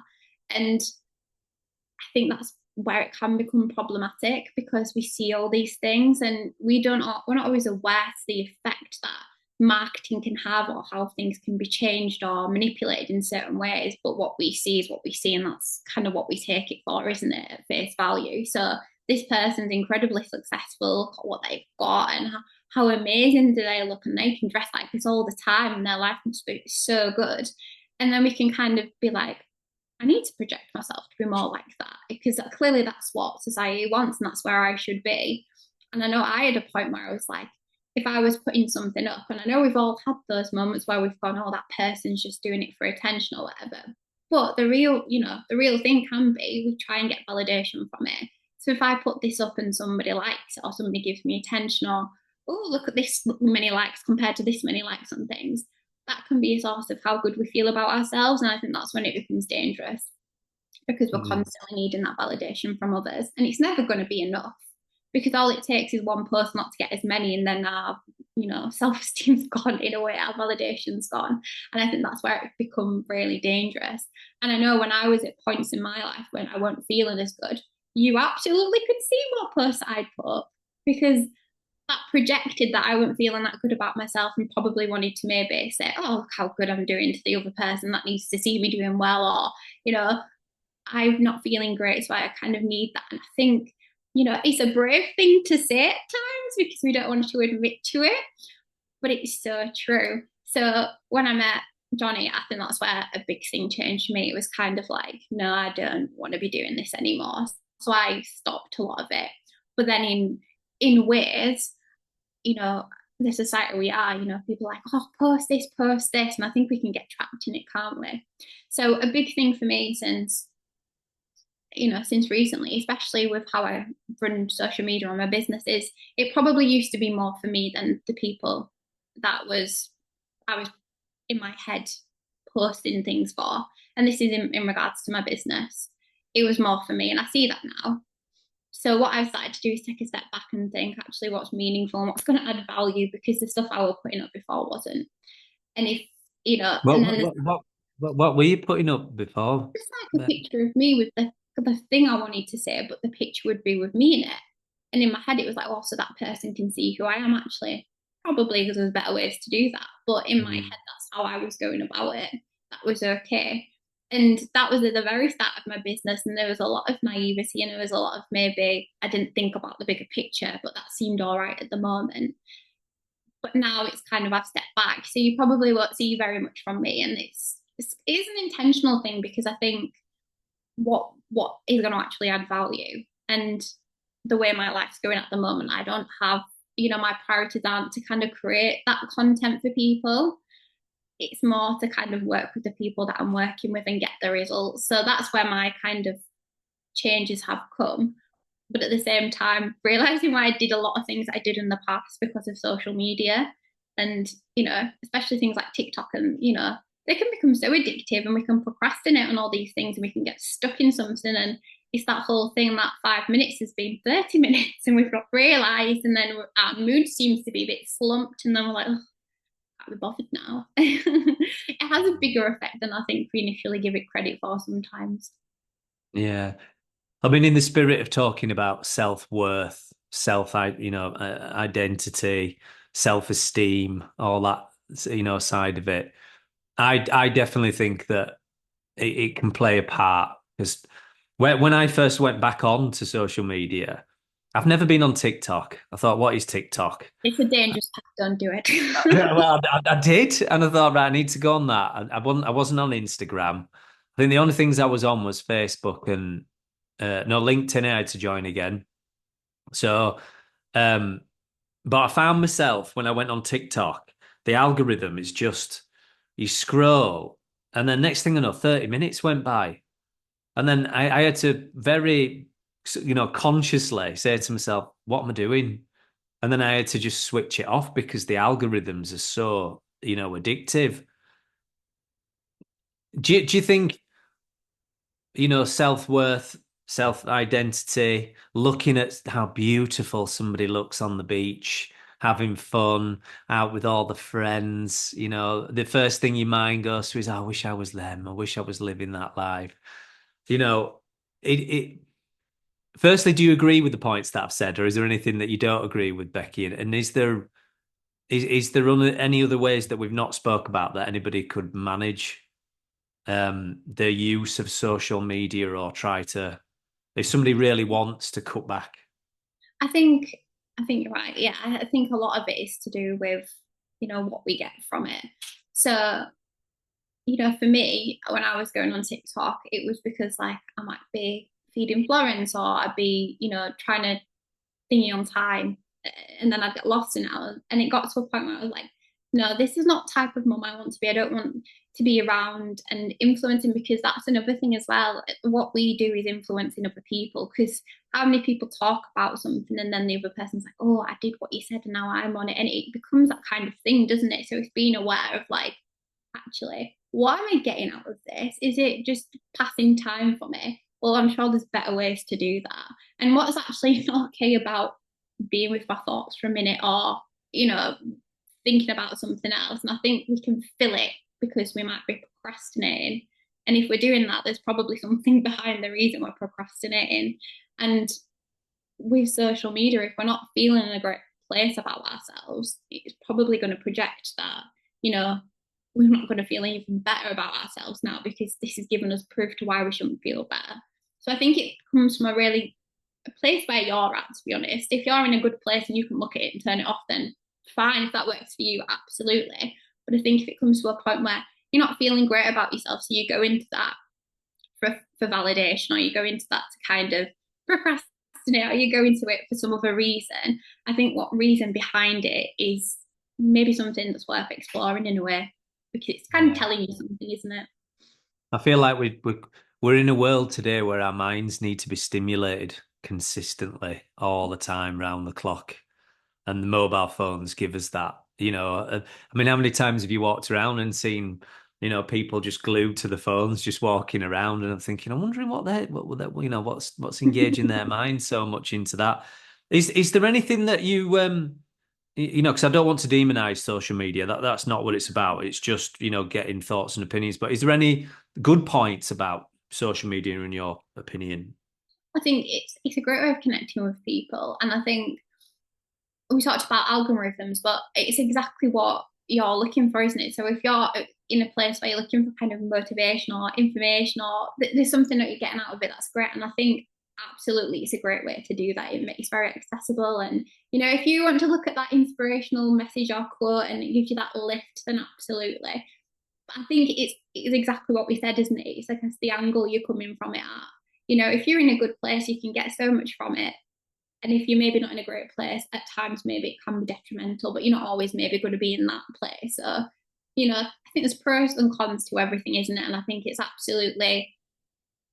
S1: And I think that's where it can become problematic because we see all these things and we're not always aware to the effect that marketing can have or how things can be changed or manipulated in certain ways. But what we see is what we see, and that's kind of what we take it for, isn't it, at face value? So this person's incredibly successful, look at what they've got and how amazing do they look, and they can dress like this all the time and their life must be so good. And then we can kind of be like, I need to project myself to be more like that because clearly that's what society wants and that's where I should be. And I know I had a point where I was like, if I was putting something up, and I know we've all had those moments where we've gone, oh, that person's just doing it for attention or whatever. But the real thing can be we try and get validation from it. So if I put this up and somebody likes it or somebody gives me attention or, oh, look at this many likes compared to this many likes on things, that can be a source of how good we feel about ourselves. And I think that's when it becomes dangerous because we're
S2: Mm.
S1: constantly needing that validation from others. And it's never going to be enough because all it takes is one post not to get as many, and then our, self-esteem's gone in a way, our validation's gone. And I think that's where it become really dangerous. And I know when I was at points in my life when I wasn't feeling as good, you absolutely could see what posts I'd put up because that projected that I wasn't feeling that good about myself and probably wanted to maybe say, oh, look how good I'm doing to the other person that needs to see me doing well, or, I'm not feeling great, so I kind of need that. And I think, it's a brave thing to say at times because we don't want to admit to it, but it's so true. So when I met Johnny, I think that's where a big thing changed for me. It was kind of like, no, I don't want to be doing this anymore. So I stopped a lot of it. But then in ways, the society we are, people are like, oh, post this. And I think we can get trapped in it, can't we? So a big thing for me since recently, especially with how I run social media on my business, is it probably used to be more for me than the people that I was in my head posting things for. And this is in regards to my business. It was more for me, and I see that now. So what I've started to do is take a step back and think actually what's meaningful and what's going to add value, because the stuff I was putting up before wasn't. And if
S2: What
S1: and
S2: what
S1: then there's
S2: what what, what were you putting up before?
S1: just like a picture of me with the thing I wanted to say, but the picture would be with me in it. And in my head, it was like, well, so that person can see who I am actually. Probably because there's better ways to do that. But in my head,
S2: Mm.
S1: that's how I was going about it. That was okay. And that was at the very start of my business. And there was a lot of naivety and there was a lot of maybe I didn't think about the bigger picture, but that seemed all right at the moment. But now it's kind of I've stepped back. So you probably won't see very much from me. And it is an intentional thing because I think what is going to actually add value. And the way my life's going at the moment, I don't have, my priorities aren't to kind of create that content for people. It's more to kind of work with the people that I'm working with and get the results. So that's where my kind of changes have come. But at the same time, realizing why I did a lot of things I did in the past because of social media and, especially things like TikTok and, they can become so addictive and we can procrastinate on all these things and we can get stuck in something. And it's that whole thing that 5 minutes has been 30 minutes and we've not realized. And then our mood seems to be a bit slumped. And then we're like, oh, I can't be bothered now. It has a bigger effect than I think we initially give it credit for sometimes.
S2: Yeah. I mean, in the spirit of talking about self-worth, identity, self-esteem, all that, side of it, I definitely think that it can play a part because when I first went back on to social media, I've never been on TikTok. I thought, what is TikTok?
S1: It's a dangerous path, don't do it.
S2: Well, I did, and I thought, right, I need to go on that. I wasn't on Instagram. I think the only things I was on was Facebook and no LinkedIn. I had to join again. So, um, but I found myself when I went on TikTok, the algorithm is just you scroll, and then next thing I know, 30 minutes went by, and then I had to very, consciously say to myself, "What am I doing?" And then I had to just switch it off because the algorithms are so, addictive. Do you think, self-worth, self-identity, looking at how beautiful somebody looks on the beach, having fun, out with all the friends, the first thing your mind goes to is, "Oh, I wish I was them. I wish I was living that life." You know, it firstly, do you agree with the points that I've said, or is there anything that you don't agree with, Becky? And is there any other ways that we've not spoke about that anybody could manage their use of social media or try to, if somebody really wants to cut back?
S1: I think I think you're right. Yeah, I think a lot of it is to do with, what we get from it. So, for me, when I was going on TikTok, it was because like I might be feeding Florence or I'd be, trying to thingy on time, and then I'd get lost in it. And it got to a point where I was like, no, this is not the type of mum I want to be. I don't want to be around and influencing, because that's another thing as well. What we do is influencing other people, because how many people talk about something and then the other person's like, oh, I did what you said and now I'm on it. And it becomes that kind of thing, doesn't it? So it's being aware of like, actually, what am I getting out of this? Is it just passing time for me? Well, I'm sure there's better ways to do that. And what's actually not okay about being with my thoughts for a minute or, you know, thinking about something else. And I think we can fill it because we might be procrastinating. And if we're doing that, there's probably something behind the reason we're procrastinating. And with social media, if we're not feeling in a great place about ourselves, it's probably going to project that, you know, we're not going to feel even better about ourselves now because this has given us proof to why we shouldn't feel better. So I think it comes from a place where you're at, to be honest. If you're in a good place and you can look at it and turn it off, then fine. If that works for you, absolutely. But I think if it comes to a point where you're not feeling great about yourself, so you go into that for validation, or you go into that to kind of procrastinate, or you go into it for some other reason, I think what reason behind it is maybe something that's worth exploring in a way, because it's kind of
S2: Yeah.
S1: telling you something, isn't it?
S2: I feel like we're in a world today where our minds need to be stimulated consistently all the time, round the clock, and the mobile phones give us that. I mean, how many times have you walked around and seen people just glued to the phones, just walking around, and I'm thinking, I'm wondering what's engaging their mind so much into that. Is there anything that because I don't want to demonize social media. That's not what it's about. It's just, getting thoughts and opinions. But is there any good points about social media in your opinion?
S1: I think it's a great way of connecting with people, and I think we talked about algorithms, but it's exactly what you're looking for, isn't it? So if you're in a place where you're looking for kind of motivation or information, or there's something that you're getting out of it, that's great. And I think absolutely it's a great way to do that. It makes it very accessible. And, if you want to look at that inspirational message or quote and it gives you that lift, then absolutely. But I think it's exactly what we said, isn't it? It's like it's the angle you're coming from it at. If you're in a good place, you can get so much from it. And if you're maybe not in a great place, at times maybe it can be detrimental, but you're not always maybe going to be in that place. So, I think there's pros and cons to everything, isn't it? And I think it's absolutely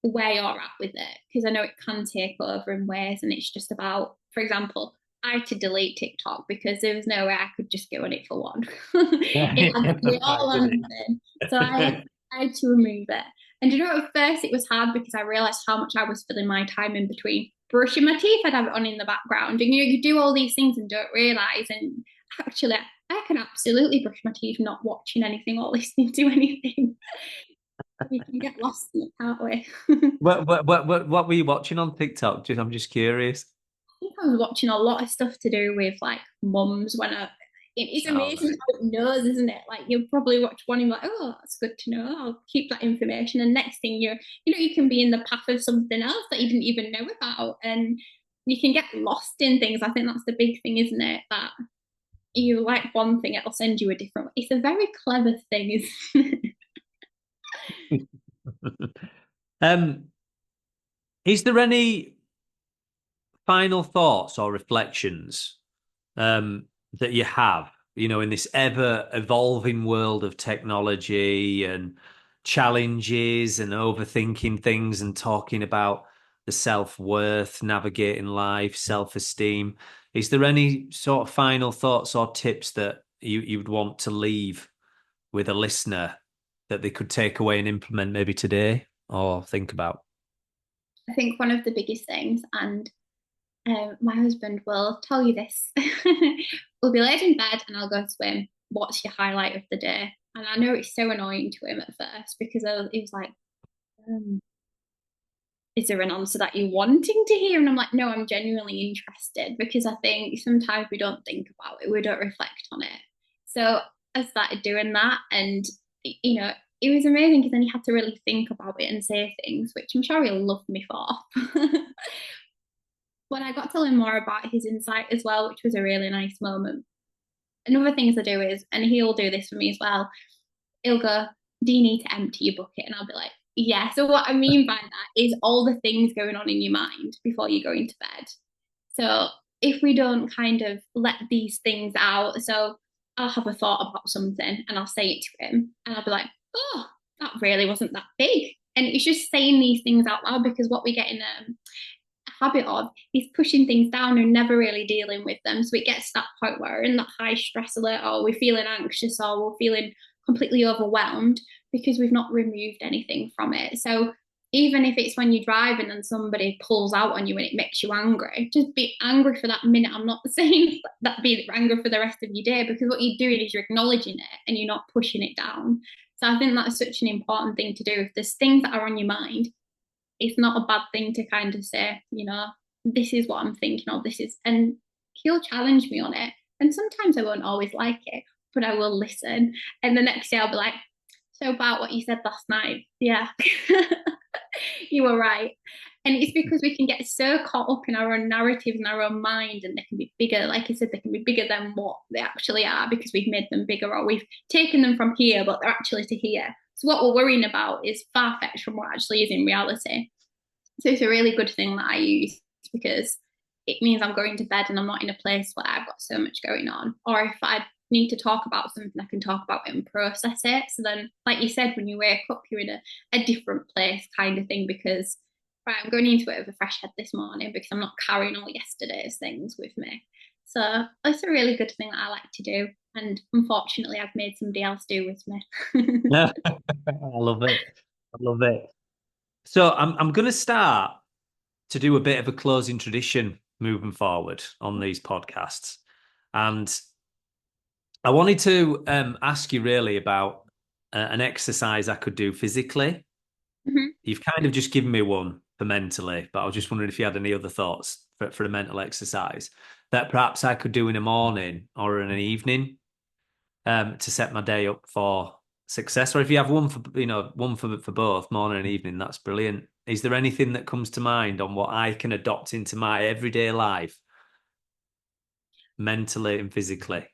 S1: where you're at with it, because I know it can take over in ways, and it's just about, for example, I had to delete TikTok because there was no way I could just go on it for one. It had to be all or nothing. So I had to remove it. And at first it was hard because I realized how much I was filling my time in between brushing my teeth. I'd have it on in the background. And you do all these things and don't realize. And actually, I can absolutely brush my teeth not watching anything or listening to anything. We can get lost in it, can't we?
S2: What were you watching on TikTok? I'm just curious.
S1: Think I was watching a lot of stuff to do with like mums it's
S2: Oh,
S1: amazing
S2: right.
S1: how it knows, isn't it? Like you'll probably watch one and be like, oh, that's good to know. I'll keep that information. And next thing you can be in the path of something else that you didn't even know about. And you can get lost in things. I think that's the big thing, isn't it? That you like one thing, it'll send you a different. It's a very clever thing, isn't it?
S2: Um, is there any final thoughts or reflections that you have, in this ever evolving world of technology and challenges and overthinking things and talking about the self-worth, navigating life, self-esteem? Is there any sort of final thoughts or tips that you would want to leave with a listener that they could take away and implement maybe today or think about?
S1: I think one of the biggest things, and my husband will tell you this. We'll be laid in bed and I'll go swim. What's your highlight of the day? And I know it's so annoying to him at first because he was like, um, is there an answer that you're wanting to hear? And I'm like, no, I'm genuinely interested because I think sometimes we don't think about it, we don't reflect on it. So I started doing that, and it was amazing because then he had to really think about it and say things, which I'm sure he'll love me for. But I got to learn more about his insight as well, which was a really nice moment. Another things I do is, and he'll do this for me as well, he'll go, do you need to empty your bucket? And I'll be like, yeah. So what I mean by that is all the things going on in your mind before you go into bed. So if we don't kind of let these things out, so I'll have a thought about something and I'll say it to him and I'll be like, oh, that really wasn't that big. And it's just saying these things out loud, because what we get in habit of is pushing things down and never really dealing with them. So it gets to that point where we're in that high stress alert, or we're feeling anxious, or we're feeling completely overwhelmed because we've not removed anything from it. So even if it's when you're driving and somebody pulls out on you and it makes you angry, just be angry for that minute. I'm not saying that be angry for the rest of your day, because what you're doing is you're acknowledging it and you're not pushing it down. So I think that's such an important thing to do. If there's things that are on your mind, it's not a bad thing to kind of say, this is what I'm thinking of, and he'll challenge me on it. And sometimes I won't always like it, but I will listen. And the next day I'll be like, so about what you said last night, yeah, you were right. And it's because we can get so caught up in our own narratives and our own mind, and they can be bigger. Like I said, they can be bigger than what they actually are because we've made them bigger, or we've taken them from here, but they're actually to here. So what we're worrying about is far fetched from what actually is in reality. So it's a really good thing that I use because it means I'm going to bed and I'm not in a place where I've got so much going on. Or if I need to talk about something, I can talk about it and process it. So then, like you said, when you wake up, you're in a different place kind of thing, because, right, I'm going into it with a fresh head this morning because I'm not carrying all yesterday's things with me. So it's a really good thing that I like to do. And unfortunately, I've made somebody else do with me.
S2: I love it. I love it. So I'm going to start to do a bit of a closing tradition moving forward on these podcasts. And I wanted to ask you really about an exercise I could do physically.
S1: Mhm.
S2: You've kind of just given me one for mentally, but I was just wondering if you had any other thoughts for a mental exercise that perhaps I could do in the morning or in an evening to set my day up for success. Or if you have one for, one for both, morning and evening, that's brilliant. Is there anything that comes to mind on what I can adopt into my everyday life, mentally and physically?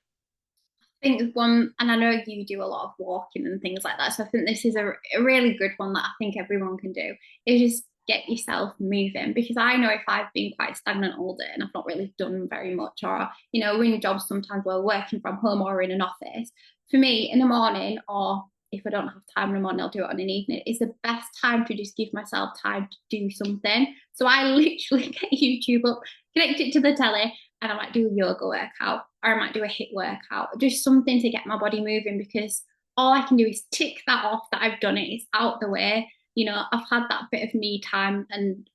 S1: Think one, and I know you do a lot of walking and things like that. So I think this is a really good one that I think everyone can do is just get yourself moving. Because I know if I've been quite stagnant all day and I've not really done very much, or, we're in jobs sometimes where we're working from home or in an office. For me, in the morning, or if I don't have time in the morning, I'll do it on an evening. It's the best time to just give myself time to do something. So I literally get YouTube up, connect it to the telly, and I might do a yoga workout or I might do a HIIT workout, just something to get my body moving because all I can do is tick that off that I've done it. It's out the way. I've had that bit of me time, and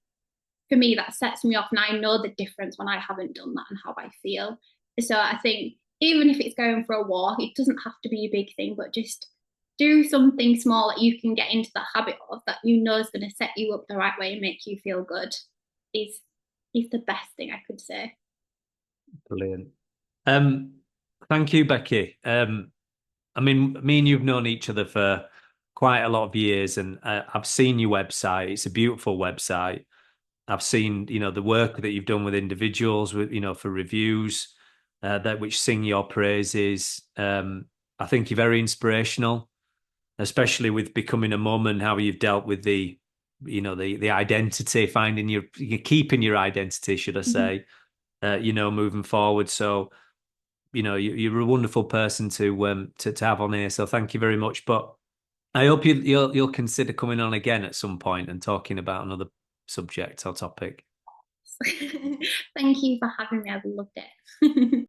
S1: for me, that sets me off, and I know the difference when I haven't done that and how I feel. So I think even if it's going for a walk, it doesn't have to be a big thing, but just do something small that you can get into the habit of that is going to set you up the right way and make you feel good. Is is the best thing I could say.
S2: Brilliant. Um, Thank you, Becky. I mean, me and you've known each other for quite a lot of years, and I've seen your website. It's a beautiful website. I've seen, the work that you've done with individuals, with, for reviews, that which sing your praises. I think you're very inspirational, especially with becoming a mum and how you've dealt with the identity, finding you're keeping your identity, should I
S1: Mhm.
S2: say, moving forward. So, you're a wonderful person to have on here. So thank you very much. But I hope you'll consider coming on again at some point and talking about another subject or topic.
S1: Thank you for having me. I've loved it.